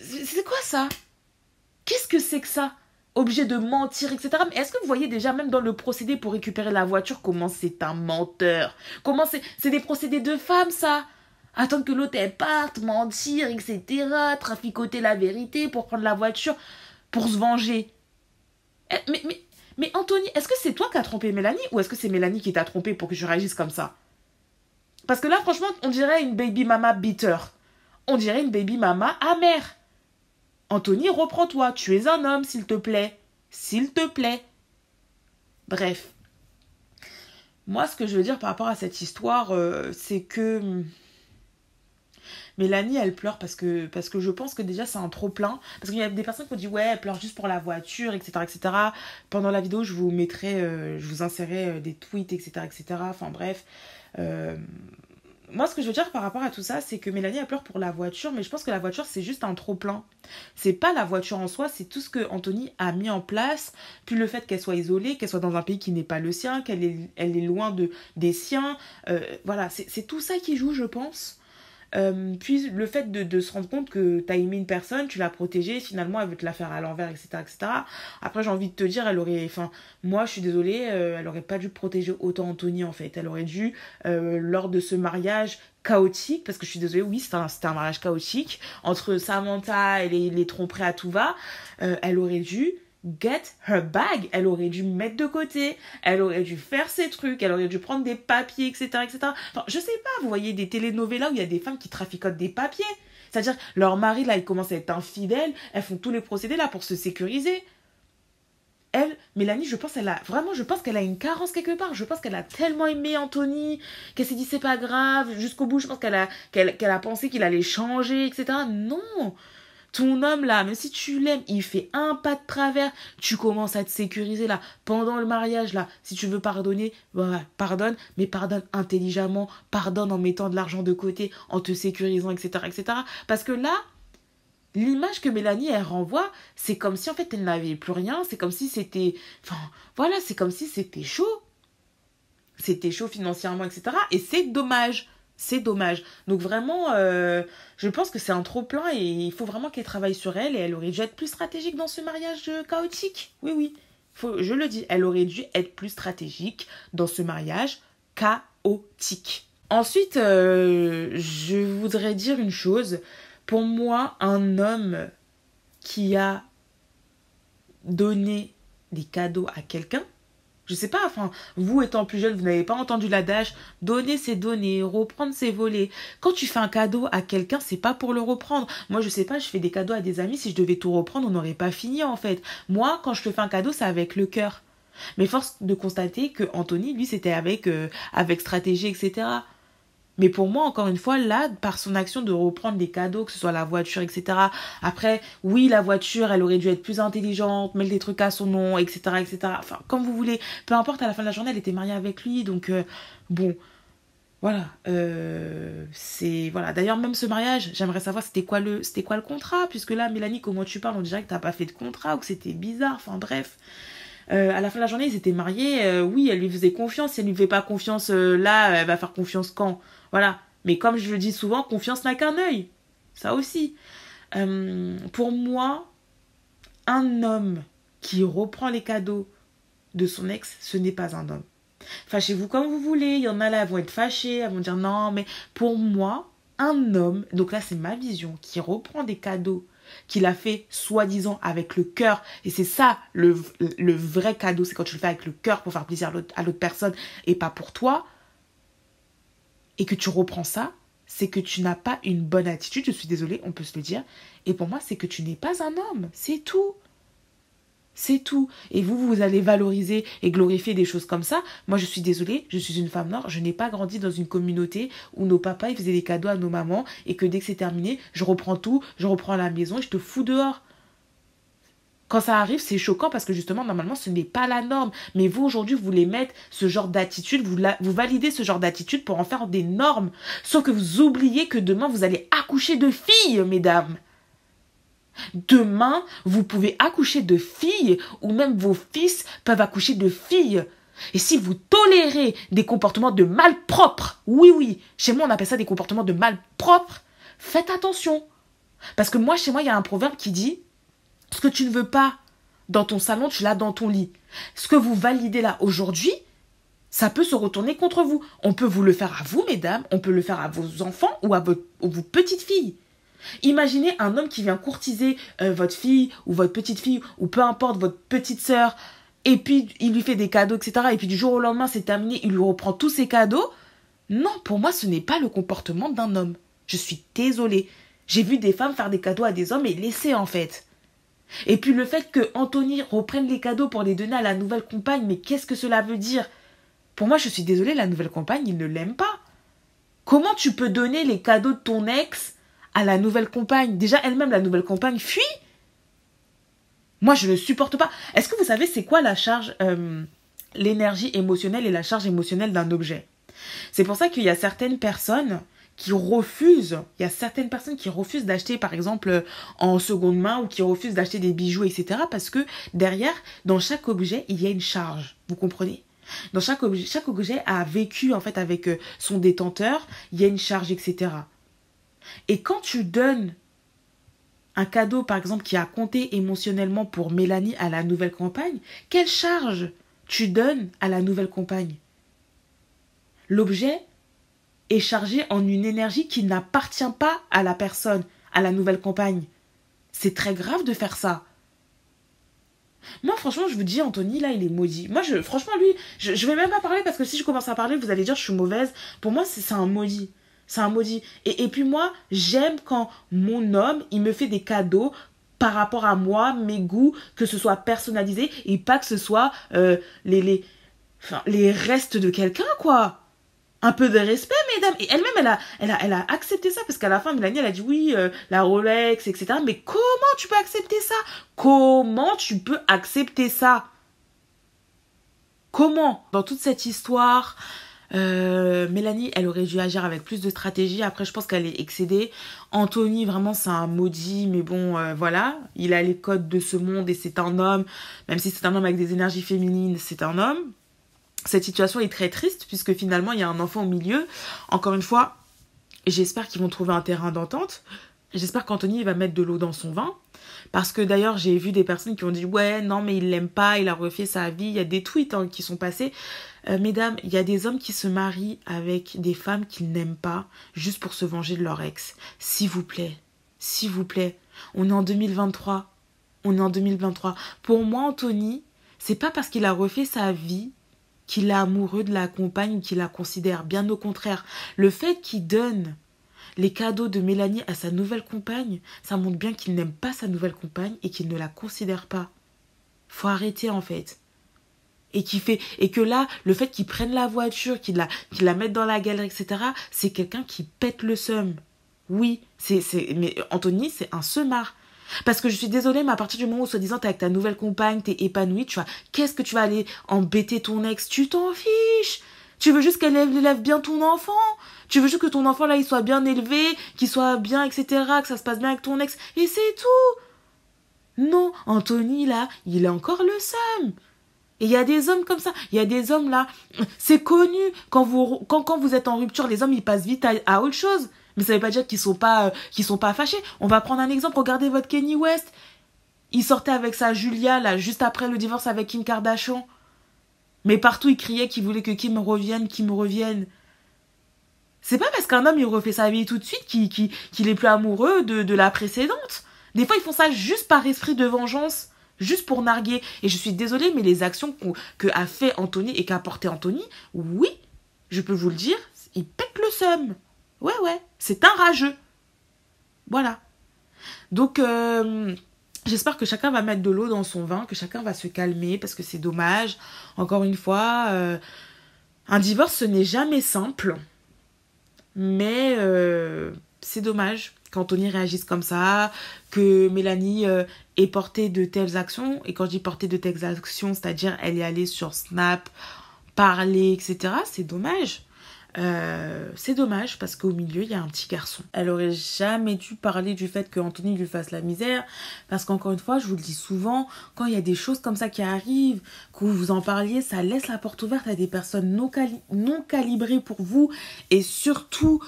C'est quoi ça? Qu'est-ce que c'est que ça? Obligé de mentir, etc. Mais est-ce que vous voyez déjà, même dans le procédé pour récupérer la voiture, comment c'est un menteur? Comment c'est des procédés de femmes, ça? Attendre que l'autre elle parte, mentir, etc. Traficoter la vérité pour prendre la voiture, pour se venger. Mais Anthony, est-ce que c'est toi qui as trompé Mélanie ou est-ce que c'est Mélanie qui t'a trompé pour que tu réagisses comme ça? Parce que là, franchement, on dirait une baby mama bitter. On dirait une baby mama amère. Anthony, reprends-toi. Tu es un homme, s'il te plaît. S'il te plaît. Bref. Moi, ce que je veux dire par rapport à cette histoire, c'est que Mélanie, elle pleure parce que je pense que déjà, c'est un trop-plein. Parce qu'il y a des personnes qui ont dit, ouais, elle pleure juste pour la voiture, etc., etc. Pendant la vidéo, je vous mettrai, je vous insérerai des tweets, etc., etc. Enfin, bref. Moi, ce que je veux dire par rapport à tout ça, c'est que Mélanie, elle pleure pour la voiture, mais je pense que la voiture, c'est juste un trop-plein. C'est pas la voiture en soi, c'est tout ce que Anthony a mis en place, puis le fait qu'elle soit isolée, qu'elle soit dans un pays qui n'est pas le sien, elle est loin des siens. Voilà, c'est tout ça qui joue, je pense. Puis le fait de se rendre compte que tu as aimé une personne, tu l'as protégée, finalement elle veut te la faire à l'envers, etc., etc. Après, j'ai envie de te dire, moi je suis désolée, elle aurait pas dû protéger autant Anthony en fait. Elle aurait dû, lors de ce mariage chaotique, parce que je suis désolée, oui, c'était un mariage chaotique, entre Samantha et les tromperies à tout va, elle aurait dû get her bag. Elle aurait dû mettre de côté, elle aurait dû faire ses trucs, elle aurait dû prendre des papiers, etc., etc. Enfin, je sais pas, vous voyez des telenovelas où il y a des femmes qui traficotent des papiers. C'est-à-dire, leur mari, là, il commence à être infidèle, elles font tous les procédés, là, pour se sécuriser. Elle, Mélanie, je pense qu'elle a une carence quelque part. Je pense qu'elle a tellement aimé Anthony, qu'elle s'est dit c'est pas grave, jusqu'au bout, je pense qu'elle a pensé qu'il allait changer, etc. Non! Ton homme là, même si tu l'aimes, il fait un pas de travers, tu commences à te sécuriser là, pendant le mariage là, si tu veux pardonner, voilà, pardonne, mais pardonne intelligemment, pardonne en mettant de l'argent de côté, en te sécurisant, etc., etc. Parce que là, l'image que Mélanie elle renvoie, c'est comme si en fait elle n'avait plus rien, c'est comme si c'était, enfin voilà, c'est comme si c'était chaud. C'était chaud financièrement, etc. Et c'est dommage. C'est dommage. Donc vraiment, je pense que c'est un trop-plein et il faut vraiment qu'elle travaille sur elle et elle aurait dû être plus stratégique dans ce mariage chaotique. Oui, oui. Je le dis, elle aurait dû être plus stratégique dans ce mariage chaotique. Ensuite, je voudrais dire une chose. Pour moi, un homme qui a donné des cadeaux à quelqu'un, je sais pas, enfin, vous étant plus jeune, vous n'avez pas entendu l'adage donner c'est donner, reprendre c'est voler. Quand tu fais un cadeau à quelqu'un, c'est pas pour le reprendre. Moi, je sais pas, je fais des cadeaux à des amis, si je devais tout reprendre, on n'aurait pas fini en fait. Moi, quand je te fais un cadeau, c'est avec le cœur. Mais force de constater que Anthony, lui, c'était avec stratégie, etc. Mais pour moi, encore une fois, là, par son action de reprendre des cadeaux, que ce soit la voiture, etc. Après, oui, la voiture, elle aurait dû être plus intelligente, mettre des trucs à son nom, etc., etc. Enfin, comme vous voulez. Peu importe, à la fin de la journée, elle était mariée avec lui. Donc, bon, voilà. Voilà. D'ailleurs, même ce mariage, j'aimerais savoir c'était quoi le contrat. Puisque là, Mélanie, comment tu parles? On dirait que t'as pas fait de contrat ou que c'était bizarre. Enfin, bref. À la fin de la journée, ils étaient mariés. Oui, elle lui faisait confiance. Si elle lui fait pas confiance là, elle va faire confiance quand? Voilà. Mais comme je le dis souvent, confiance n'a qu'un œil. Ça aussi. Pour moi, un homme qui reprend les cadeaux de son ex, ce n'est pas un homme. Fâchez-vous comme vous voulez. Il y en a là, elles vont être fâchées. Elles vont dire non, mais pour moi, un homme, donc là c'est ma vision, qui reprend des cadeaux qu'il a fait soi-disant avec le cœur, et c'est ça le vrai cadeau, c'est quand tu le fais avec le cœur pour faire plaisir à l'autre personne et pas pour toi, et que tu reprends ça, c'est que tu n'as pas une bonne attitude, je suis désolée, on peut se le dire, et pour moi c'est que tu n'es pas un homme, c'est tout. C'est tout. Et vous allez valoriser et glorifier des choses comme ça. Moi, je suis désolée, je suis une femme noire. Je n'ai pas grandi dans une communauté où nos papas ils faisaient des cadeaux à nos mamans et que dès que c'est terminé, je reprends tout, je reprends la maison et je te fous dehors. Quand ça arrive, c'est choquant parce que justement, normalement, ce n'est pas la norme. Mais vous, aujourd'hui, vous voulez mettre ce genre d'attitude, vous validez ce genre d'attitude pour en faire des normes. Sauf que vous oubliez que demain, vous allez accoucher de filles, mesdames. Demain, vous pouvez accoucher de filles ou même vos fils peuvent accoucher de filles. Et si vous tolérez des comportements de malpropres, oui, chez moi on appelle ça des comportements de malpropres, faites attention. Parce que moi, chez moi, il y a un proverbe qui dit « Ce que tu ne veux pas dans ton salon, tu l'as dans ton lit. » Ce que vous validez là aujourd'hui, ça peut se retourner contre vous. On peut vous le faire à vous, mesdames, on peut le faire à vos enfants ou à vos petites filles. Imaginez un homme qui vient courtiser votre fille ou votre petite fille ou peu importe votre petite sœur et puis il lui fait des cadeaux, etc. Et puis du jour au lendemain, c'est terminé, il lui reprend tous ses cadeaux. Non, pour moi, ce n'est pas le comportement d'un homme. Je suis désolée. J'ai vu des femmes faire des cadeaux à des hommes et laisser en fait. Et puis le fait que Anthony reprenne les cadeaux pour les donner à la nouvelle compagne, mais qu'est-ce que cela veut dire? Pour moi, je suis désolée, la nouvelle compagne, il ne l'aime pas. Comment tu peux donner les cadeaux de ton ex à la nouvelle compagne? Déjà, elle-même, la nouvelle compagne, fuit. Moi, je ne supporte pas. Est-ce que vous savez c'est quoi la charge, l'énergie émotionnelle et la charge émotionnelle d'un objet? C'est pour ça qu'il y a certaines personnes qui refusent, d'acheter par exemple en seconde main ou qui refusent d'acheter des bijoux, etc. Parce que derrière, dans chaque objet, il y a une charge. Vous comprenez? Dans chaque objet a vécu en fait avec son détenteur, il y a une charge, etc. Et quand tu donnes un cadeau, par exemple, qui a compté émotionnellement pour Mélanie à la nouvelle compagne, quelle charge tu donnes à la nouvelle compagne? L'objet est chargé en une énergie qui n'appartient pas à la personne, à la nouvelle compagne. C'est très grave de faire ça. Moi, franchement, je vous dis, Anthony, là, il est maudit. Moi, franchement, lui, je vais même pas parler parce que si je commence à parler, vous allez dire que je suis mauvaise. Pour moi, c'est un maudit. C'est un maudit. Et puis moi, j'aime quand mon homme, il me fait des cadeaux par rapport à moi, mes goûts, que ce soit personnalisé et pas que ce soit les restes de quelqu'un, quoi. Un peu de respect, mesdames. Et elle-même, elle a accepté ça parce qu'à la fin, Mélanie, elle a dit oui, la Rolex, etc. Mais comment tu peux accepter ça? Comment tu peux accepter ça? Comment? Dans toute cette histoire, Mélanie, elle aurait dû agir avec plus de stratégie. Après, je pense qu'elle est excédée. Anthony, vraiment, c'est un maudit. Mais bon, voilà. Il a les codes de ce monde et c'est un homme. Même si c'est un homme avec des énergies féminines, c'est un homme. Cette situation est très triste puisque finalement, il y a un enfant au milieu. Encore une fois, j'espère qu'ils vont trouver un terrain d'entente. J'espère qu'Anthony va mettre de l'eau dans son vin. Parce que d'ailleurs, j'ai vu des personnes qui ont dit « Ouais, non, mais il l'aime pas, il a refait sa vie. » Il y a des tweets qui sont passés. Mesdames, il y a des hommes qui se marient avec des femmes qu'ils n'aiment pas juste pour se venger de leur ex. S'il vous plaît, s'il vous plaît. On est en 2023. On est en 2023. Pour moi, Anthony, c'est pas parce qu'il a refait sa vie qu'il est amoureux de la compagne ou qu'il la considère. Bien au contraire, le fait qu'il donne les cadeaux de Mélanie à sa nouvelle compagne, ça montre bien qu'il n'aime pas sa nouvelle compagne et qu'il ne la considère pas. Faut arrêter en fait. Et que là, le fait qu'il prenne la voiture, qu'il la mette dans la galerie, etc., c'est quelqu'un qui pète le seum. Oui, mais Anthony, c'est un semard. Parce que je suis désolée, mais à partir du moment où, soi-disant, t'es avec ta nouvelle compagne, t'es épanouie, tu vois, qu'est-ce que tu vas aller embêter ton ex? Tu t'en fiches. Tu veux juste qu'elle élève bien ton enfant. Tu veux juste que ton enfant, là, il soit bien élevé, qu'il soit bien, etc., que ça se passe bien avec ton ex. Et c'est tout. Non, Anthony, là, il a encore le seum. Et il y a des hommes comme ça. Il y a des hommes, là, c'est connu. Quand vous êtes en rupture, les hommes, ils passent vite à autre chose. Mais ça veut pas dire qu'ils sont pas fâchés. On va prendre un exemple. Regardez votre Kanye West. Il sortait avec sa Julia, là, juste après le divorce avec Kim Kardashian. Mais partout, il criait qu'il voulait que Kim revienne, Kim revienne. C'est pas parce qu'un homme, il refait sa vie tout de suite qu'il est plus amoureux de la précédente. Des fois, ils font ça juste par esprit de vengeance. Juste pour narguer. Et je suis désolée, mais les actions que a fait Anthony et qu'a porté Anthony, oui, je peux vous le dire, il pète le seum. Ouais, c'est un rageux. Voilà. Donc, j'espère que chacun va mettre de l'eau dans son vin, que chacun va se calmer, parce que c'est dommage. Encore une fois, un divorce, ce n'est jamais simple. Mais c'est dommage qu'Anthony réagisse comme ça, que Mélanie ait porté de telles actions. Et quand je dis porter de telles actions, c'est-à-dire elle est allée sur Snap, parler, etc. C'est dommage. C'est dommage parce qu'au milieu il y a un petit garçon. Elle aurait jamais dû parler du fait que Anthony lui fasse la misère, parce qu'encore une fois, je vous le dis souvent, quand il y a des choses comme ça qui arrivent, que vous en parliez, ça laisse la porte ouverte à des personnes non calibrées pour vous et surtout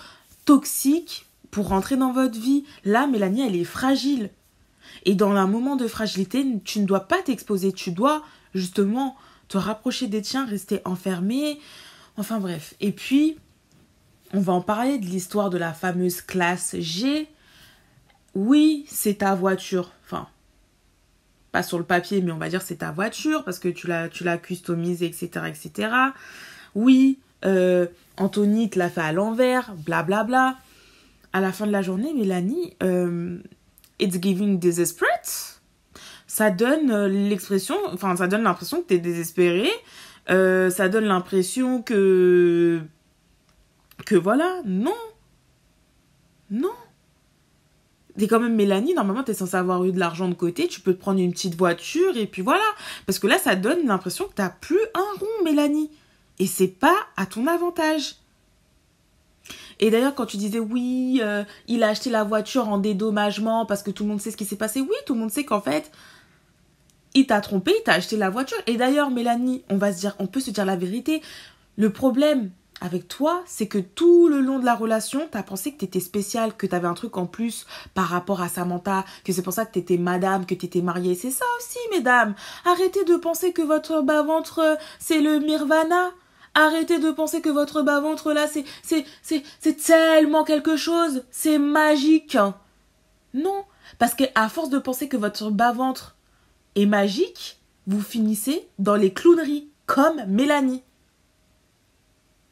toxiques pour rentrer dans votre vie. Là, Mélanie, elle est fragile. Et dans un moment de fragilité, tu ne dois pas t'exposer, tu dois justement te rapprocher des tiens, rester enfermé. Enfin bref. Et puis, on va en parler de l'histoire de la fameuse classe G. Oui, c'est ta voiture. Enfin, pas sur le papier, mais on va dire c'est ta voiture parce que tu l'as customisée, etc., etc. Oui, Anthony te l'a fait à l'envers, blablabla. À la fin de la journée, Mélanie, it's giving desperate. Ça donne l'expression, enfin, ça donne l'impression que t'es désespéré. Ça donne l'impression que voilà, non. Non. T'es quand même Mélanie, normalement t'es censée avoir eu de l'argent de côté, tu peux te prendre une petite voiture et puis voilà. Parce que là, ça donne l'impression que t'as plus un rond, Mélanie. Et c'est pas à ton avantage. Et d'ailleurs, quand tu disais oui, il a acheté la voiture en dédommagement parce que tout le monde sait ce qui s'est passé. Oui, tout le monde sait qu'en fait, il t'a trompé, il t'a acheté la voiture. Et d'ailleurs, Mélanie, on peut se dire la vérité. Le problème avec toi, c'est que tout le long de la relation, t'as pensé que t'étais spéciale, que t'avais un truc en plus par rapport à Samantha, que c'est pour ça que t'étais madame, que t'étais mariée. C'est ça aussi, mesdames. Arrêtez de penser que votre bas-ventre, c'est le nirvana. Arrêtez de penser que votre bas-ventre, là, c'est tellement quelque chose. C'est magique. Non. Parce qu'à force de penser que votre bas-ventre est magique, vous finissez dans les clowneries, comme Mélanie.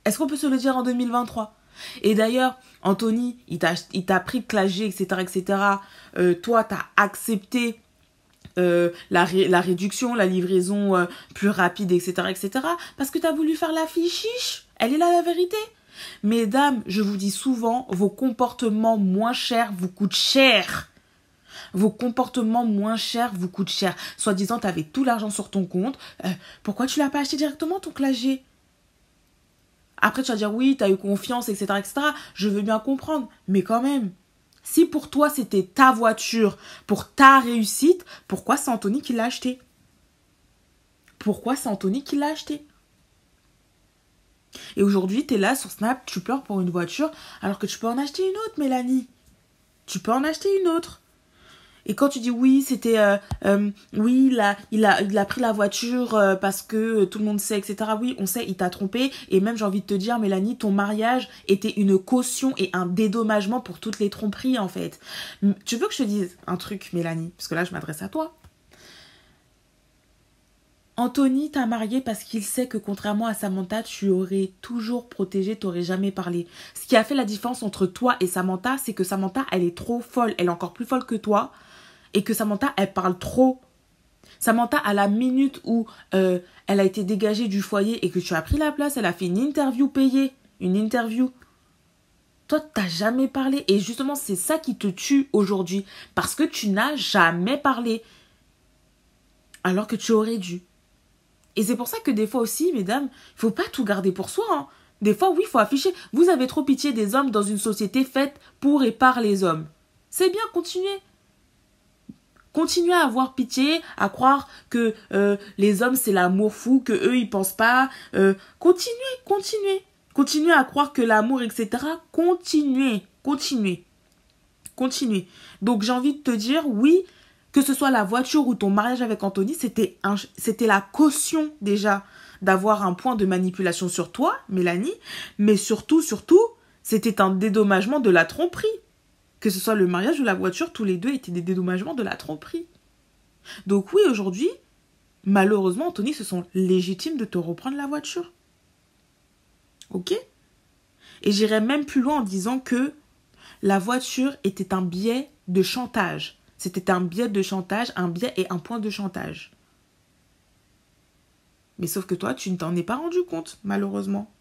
Est-ce qu'on peut se le dire en 2023? Et d'ailleurs, Anthony, il t'a pris de classe G, etc., etc. Toi, t'as accepté la réduction, la livraison plus rapide, etc., etc. Parce que t'as voulu faire la fille chiche. Elle est là la vérité. Mesdames, je vous dis souvent, vos comportements moins chers vous coûtent cher. Vos comportements moins chers vous coûtent cher. Soi-disant, t'avais tout l'argent sur ton compte. Pourquoi tu l'as pas acheté directement, ton classe G? Après, tu vas dire, oui, t'as eu confiance, etc., etc. Je veux bien comprendre. Mais quand même, si pour toi, c'était ta voiture, pour ta réussite, pourquoi c'est Anthony qui l'a acheté? Pourquoi c'est Anthony qui l'a acheté? Et aujourd'hui, t'es là sur Snap, tu pleures pour une voiture, alors que tu peux en acheter une autre, Mélanie. Tu peux en acheter une autre. Et quand tu dis oui, c'était oui, il a pris la voiture parce que tout le monde sait, etc. Oui, on sait, il t'a trompé. Et même, j'ai envie de te dire, Mélanie, ton mariage était une caution et un dédommagement pour toutes les tromperies, en fait. Tu veux que je te dise un truc, Mélanie? Parce que là, je m'adresse à toi. Anthony t'a marié parce qu'il sait que contrairement à Samantha, tu aurais toujours protégé, t'aurais jamais parlé. Ce qui a fait la différence entre toi et Samantha, c'est que Samantha, elle est trop folle. Elle est encore plus folle que toi. Et que Samantha, elle parle trop. Samantha, à la minute où elle a été dégagée du foyer et que tu as pris la place, elle a fait une interview payée. Une interview. Toi, t'as jamais parlé. Et justement, c'est ça qui te tue aujourd'hui. Parce que tu n'as jamais parlé. Alors que tu aurais dû. Et c'est pour ça que des fois aussi, mesdames, il faut pas tout garder pour soi. Hein. Des fois, oui, il faut afficher. Vous avez trop pitié des hommes dans une société faite pour et par les hommes. C'est bien, continuez. Continuez à avoir pitié, à croire que les hommes c'est l'amour fou, que eux ils pensent pas. Continuez à croire que l'amour, etc. Continuez. Donc j'ai envie de te dire, oui, que ce soit la voiture ou ton mariage avec Anthony, c'était la caution déjà d'avoir un point de manipulation sur toi, Mélanie, mais surtout, c'était un dédommagement de la tromperie. Que ce soit le mariage ou la voiture, tous les deux étaient des dédommagements de la tromperie. Donc oui, aujourd'hui, malheureusement, Anthony se sent légitime de te reprendre la voiture. Ok? Et j'irais même plus loin en disant que la voiture était un biais de chantage. C'était un biais de chantage, un biais et un point de chantage. Mais sauf que toi, tu ne t'en es pas rendu compte, malheureusement.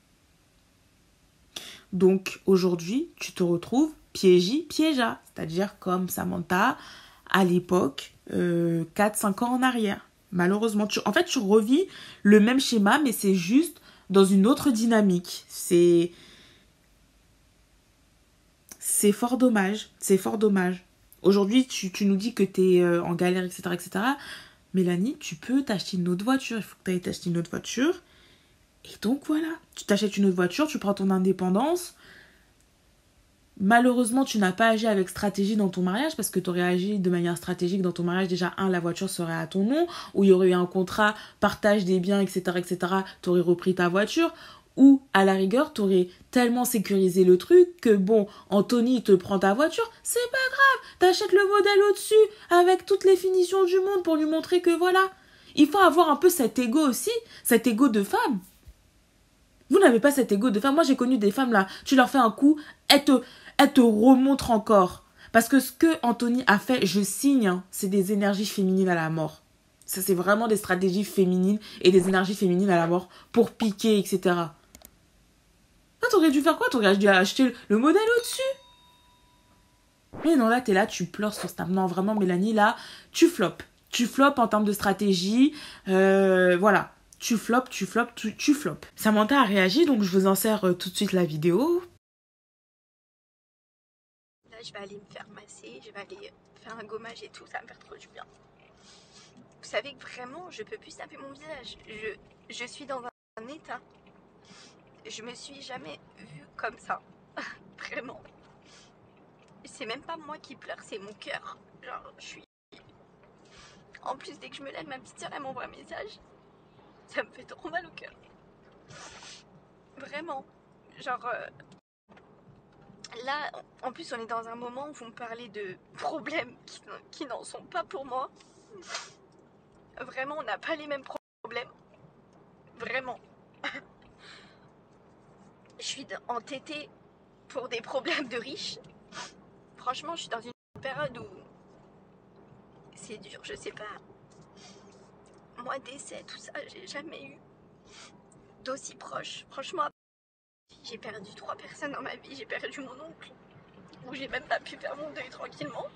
Donc aujourd'hui, tu te retrouves piéja, c'est-à-dire comme Samantha à l'époque, 4-5 ans en arrière. Malheureusement, tu revis le même schéma, mais c'est juste dans une autre dynamique. C'est fort dommage, Aujourd'hui, tu nous dis que tu es en galère, etc., etc. Mélanie, tu peux t'acheter une autre voiture, il faut que tu ailles t'acheter une autre voiture. Et donc voilà, tu t'achètes une autre voiture, tu prends ton indépendance. Malheureusement, tu n'as pas agi avec stratégie dans ton mariage parce que tu aurais agi de manière stratégique dans ton mariage. Déjà, la voiture serait à ton nom, ou il y aurait eu un contrat, partage des biens, etc., etc. Tu aurais repris ta voiture. Ou, à la rigueur, tu aurais tellement sécurisé le truc que, bon, Anthony te prend ta voiture, c'est pas grave, t'achètes le modèle au-dessus avec toutes les finitions du monde pour lui montrer que voilà. Il faut avoir un peu cet ego aussi, cet ego de femme. Vous n'avez pas cet ego de femme. Moi, j'ai connu des femmes là, tu leur fais un coup, elles te remontrent encore. Parce que ce que Anthony a fait, je signe, hein, c'est des énergies féminines à la mort. Ça, c'est vraiment des stratégies féminines et des énergies féminines à la mort pour piquer, etc. Toi, t'aurais dû faire quoi? T'aurais dû acheter le modèle au-dessus. Mais non, là, t'es là, tu pleures sur Snap. Non, vraiment, Mélanie, là, tu floppes. Tu floppes en termes de stratégie. Voilà. Tu floppes. Samantha a réagi, donc je vous insère tout de suite la vidéo. Là, je vais aller me faire masser, je vais aller faire un gommage et tout, ça va me faire trop du bien. Vous savez que vraiment, je peux plus taper mon visage. Je suis dans un état. Je me suis jamais vue comme ça. Vraiment. C'est même pas moi qui pleure, c'est mon cœur. Genre, je suis... En plus, dès que je me lève, ma petite soeur, elle m'envoie un message. Ça me fait trop mal au cœur. Vraiment. Genre... Là, en plus, on est dans un moment où vous me parlez de problèmes qui n'en sont pas pour moi. Vraiment, on n'a pas les mêmes problèmes. Vraiment. Je suis entêtée pour des problèmes de riches. Franchement, je suis dans une période où c'est dur, je sais pas. Moi, décès, tout ça, j'ai jamais eu d'aussi proche. Franchement, j'ai perdu 3 personnes dans ma vie. J'ai perdu mon oncle, où j'ai même pas pu faire mon deuil tranquillement.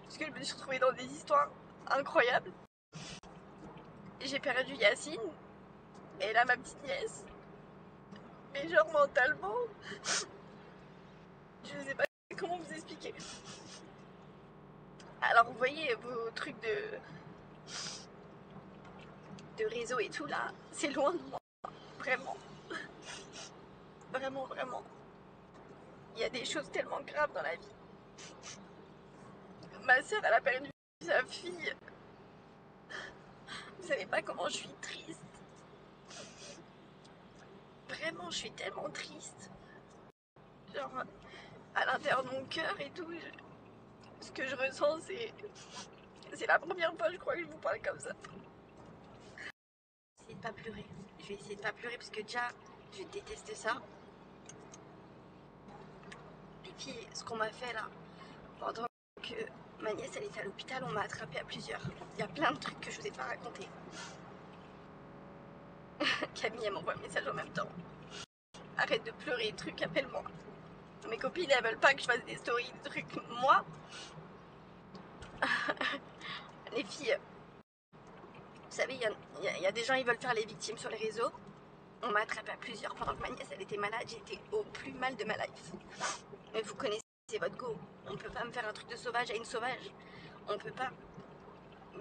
Parce que je me suis retrouvée dans des histoires incroyables. J'ai perdu Yacine, et là, ma petite nièce. Mais genre, mentalement, je sais pas comment vous expliquer. Alors, vous voyez, vos trucs de réseau et tout, là, c'est loin de moi. Vraiment. Vraiment, vraiment. Il y a des choses tellement graves dans la vie. Ma soeur, elle a perdu sa fille. Vous savez pas comment je suis triste. Vraiment, je suis tellement triste. Genre, à l'intérieur de mon cœur et tout, ce que je ressens, c'est la première fois, je crois, que je vous parle comme ça. Je vais essayer de pas pleurer. Je vais essayer de pas pleurer parce que déjà, je déteste ça. Et puis, ce qu'on m'a fait là, pendant que ma nièce elle était à l'hôpital, on m'a attrapée à plusieurs. Il y a plein de trucs que je vous ai pas racontés. Camille elle m'envoie un message en même temps. Arrête de pleurer, truc, appelle-moi. Mes copines elles veulent pas que je fasse des stories, des trucs. Moi, les filles, vous savez, il y a des gens ils veulent faire les victimes sur les réseaux. On m'a attrapée à plusieurs pendant que ma nièce elle était malade. J'étais au plus mal de ma life. Mais vous connaissez votre go. On peut pas me faire un truc de sauvage à une sauvage. On peut pas.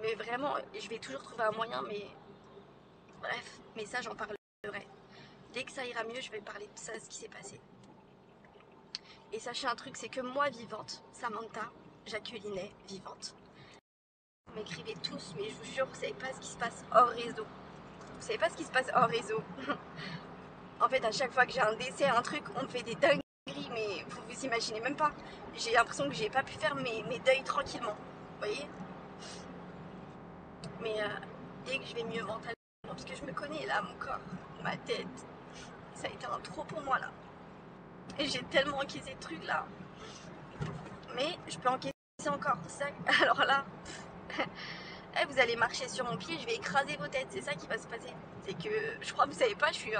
Mais vraiment, je vais toujours trouver un moyen, mais bref, mais ça j'en parlerai. Dès que ça ira mieux, je vais parler de ça, ce qui s'est passé. Et sachez un truc, c'est que moi vivante, Samantha, Jacqueline vivante. Vous m'écrivez tous, mais je vous jure, vous savez pas ce qui se passe hors réseau. Vous savez pas ce qui se passe hors réseau. En fait, à chaque fois que j'ai un décès, un truc, on me fait des dingueries, mais vous vous imaginez même pas. J'ai l'impression que j'ai pas pu faire mes deuils tranquillement. Vous voyez? Mais dès que je vais mieux mentalement, parce que je me connais là, mon corps, ma tête, ça a été un trop pour moi là. Et j'ai tellement encaissé de trucs là. Mais je peux encaisser encore. Ça, alors là, vous allez marcher sur mon pied, je vais écraser vos têtes. C'est ça qui va se passer. C'est que, je crois que vous savez pas, je suis...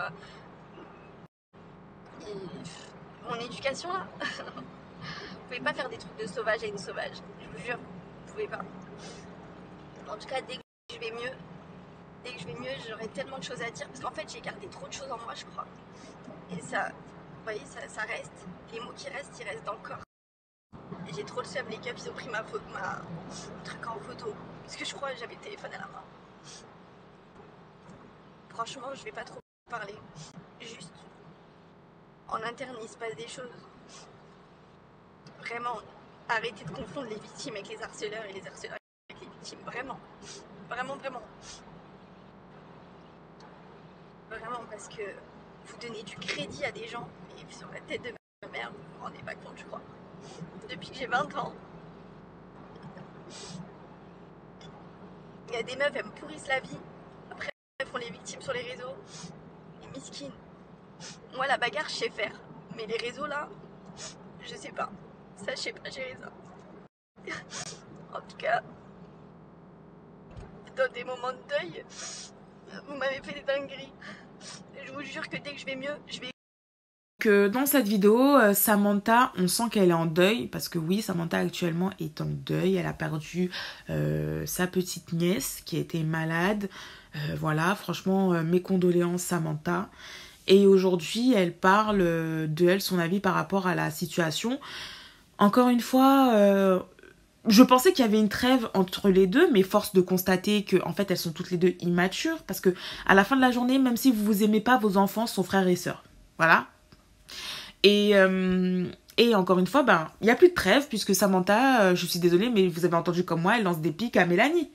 mon éducation là. Vous pouvez pas faire des trucs de sauvage à une sauvage. Je vous jure, vous pouvez pas. En tout cas, dès que je vais mieux, j'aurai tellement de choses à dire. Parce qu'en fait, j'ai gardé trop de choses en moi, je crois. Et ça, vous voyez, ça reste. Les mots qui restent, ils restent dans le corps. Et j'ai trop le seum, les keufs, ils ont pris ma truc en photo. Parce que je crois que j'avais le téléphone à la main. Franchement, je vais pas trop parler. Juste, en interne, il se passe des choses. Vraiment, arrêtez de confondre les victimes avec les harceleurs et les harceleurs avec les victimes. Vraiment. Vraiment, vraiment. Vraiment, parce que vous donnez du crédit à des gens et sur la tête de ma mère, vous vous rendez pas compte, je crois. Depuis que j'ai 20 ans, il y a des meufs, elles me pourrissent la vie. Après, elles font les victimes sur les réseaux. Les miskines. Moi, la bagarre, je sais faire. Mais les réseaux, là, je sais pas. Ça, je sais pas gérer ça. En tout cas, dans des moments de deuil, vous m'avez fait des dingueries. Je vous jure que dès que je vais mieux, je vais... Que dans cette vidéo, Samantha, on sent qu'elle est en deuil, parce que oui, Samantha actuellement est en deuil. Elle a perdu sa petite nièce qui était malade. Voilà, franchement, mes condoléances Samantha. Et aujourd'hui, elle parle de elle, son avis par rapport à la situation. Encore une fois, je pensais qu'il y avait une trêve entre les deux, mais force de constater que en fait, elles sont toutes les deux immatures, parce que à la fin de la journée, même si vous vous aimez pas, vos enfants sont frères et sœurs. Voilà. Et encore une fois, ben, il n'y a plus de trêve, puisque Samantha, je suis désolée, mais vous avez entendu comme moi, elle lance des pics à Mélanie.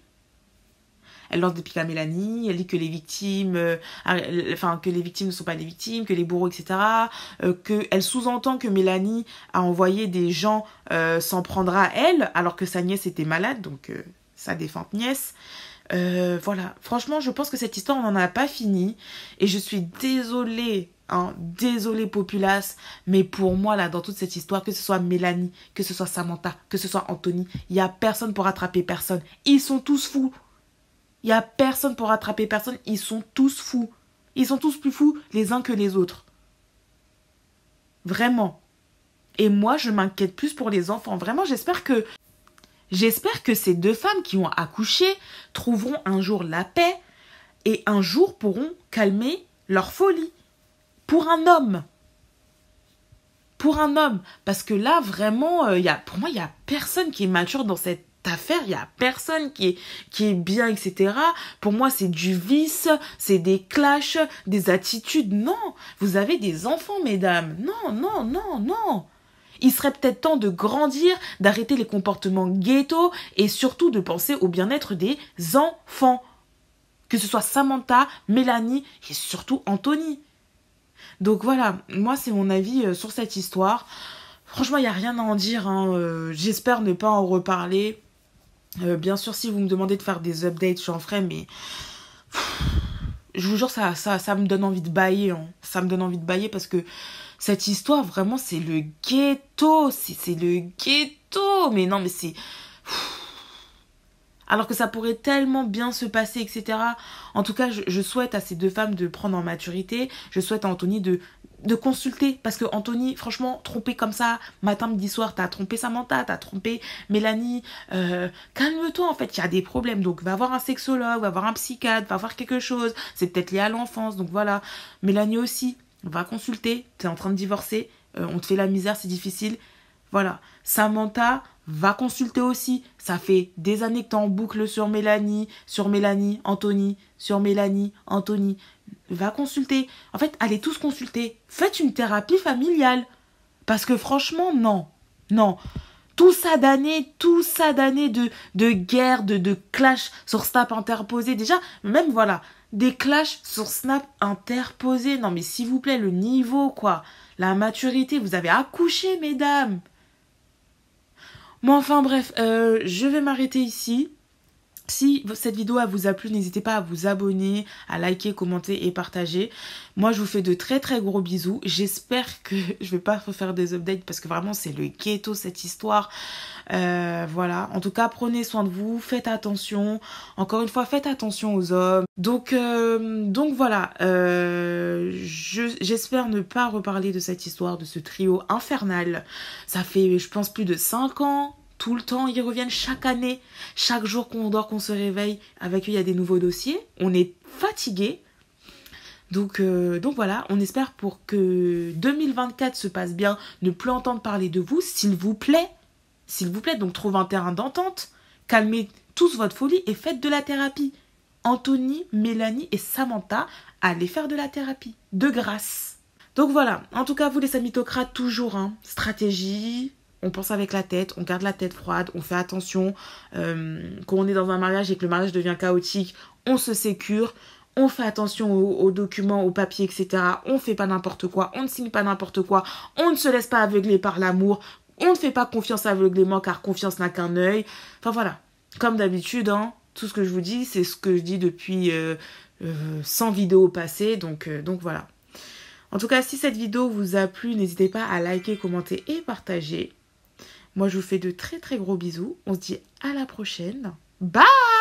Elle lance des pics à Mélanie, elle dit que les victimes, que les victimes ne sont pas des victimes, que les bourreaux, etc. Elle sous-entend que Mélanie a envoyé des gens s'en prendre à elle, alors que sa nièce était malade, donc sa défunte nièce. Voilà, franchement, je pense que cette histoire, on n'en a pas fini. Et je suis désolée, hein, désolée populace, mais pour moi, là, dans toute cette histoire, que ce soit Mélanie, que ce soit Samantha, que ce soit Anthony, il n'y a personne pour rattraper personne. Ils sont tous fous. Il n'y a personne pour rattraper personne. Ils sont tous fous. Ils sont tous plus fous les uns que les autres. Vraiment. Et moi, je m'inquiète plus pour les enfants. Vraiment, j'espère que ces deux femmes qui ont accouché trouveront un jour la paix et un jour pourront calmer leur folie. Pour un homme. Pour un homme. Parce que là, vraiment, pour moi, il n'y a personne qui est mature dans cette affaire. Il n'y a personne qui est bien, etc. Pour moi, c'est du vice, c'est des clashs, des attitudes. Non, vous avez des enfants, mesdames. Non, non, non, non. Il serait peut-être temps de grandir, d'arrêter les comportements ghetto et surtout de penser au bien-être des enfants. Que ce soit Samantha, Mélanie et surtout Anthony. Donc voilà, moi c'est mon avis sur cette histoire. Franchement, il n'y a rien à en dire. Hein. J'espère ne pas en reparler. Bien sûr, si vous me demandez de faire des updates, j'en ferai, mais... Je vous jure, ça me donne envie de bâiller. Hein. Ça me donne envie de bâiller parce que cette histoire, vraiment, c'est le ghetto. C'est le ghetto. Mais non, mais c'est... Alors que ça pourrait tellement bien se passer, etc. En tout cas, je souhaite à ces deux femmes de prendre en maturité. Je souhaite à Anthony de consulter. Parce que Anthony, franchement, trompé comme ça, matin, midi, soir, t'as trompé Samantha, t'as trompé Mélanie. Calme-toi, en fait, il y a des problèmes. Donc, va voir un sexologue, va voir un psychiatre, va voir quelque chose. C'est peut-être lié à l'enfance. Donc, voilà. Mélanie aussi, va consulter. T'es en train de divorcer. On te fait la misère, c'est difficile. Voilà. Samantha, va consulter aussi. Ça fait des années que t'es en boucle sur Mélanie, Anthony, sur Mélanie, Anthony. Va consulter. En fait, allez tous consulter. Faites une thérapie familiale. Parce que franchement, non. Non. Tout ça d'années de guerre, de clash sur Snap interposé. Déjà, même voilà, des clashs sur Snap interposé. Non mais s'il vous plaît, le niveau, quoi. La maturité, vous avez accouché, mesdames. Bon, enfin bref, je vais m'arrêter ici. Si cette vidéo vous a plu, n'hésitez pas à vous abonner, à liker, commenter et partager. Moi, je vous fais de très très gros bisous. J'espère que je vais pas refaire des updates parce que vraiment, c'est le ghetto cette histoire. Voilà. En tout cas, prenez soin de vous, faites attention. Encore une fois, faites attention aux hommes. Donc voilà. J'espère ne pas reparler de cette histoire, de ce trio infernal. Ça fait, je pense, plus de 5 ans. Tout le temps, ils reviennent chaque année. Chaque jour qu'on dort, qu'on se réveille, avec eux, il y a des nouveaux dossiers. On est fatigué. Donc voilà, on espère pour que 2024 se passe bien, ne plus entendre parler de vous, s'il vous plaît. S'il vous plaît, donc trouvez un terrain d'entente. Calmez tous votre folie et faites de la thérapie. Anthony, Mélanie et Samantha, allez faire de la thérapie. De grâce. Donc voilà, en tout cas, vous les amitocrates, toujours, hein, stratégie... on pense avec la tête, on garde la tête froide, on fait attention. Quand on est dans un mariage et que le mariage devient chaotique, on se sécure, on fait attention aux documents, aux papiers, etc. On ne fait pas n'importe quoi, on ne signe pas n'importe quoi, on ne se laisse pas aveugler par l'amour, on ne fait pas confiance aveuglément car confiance n'a qu'un œil. Enfin voilà, comme d'habitude, hein, tout ce que je vous dis, c'est ce que je dis depuis 100 vidéos passées, donc voilà. En tout cas, si cette vidéo vous a plu, n'hésitez pas à liker, commenter et partager. Moi, je vous fais de très très gros bisous. On se dit à la prochaine. Bye!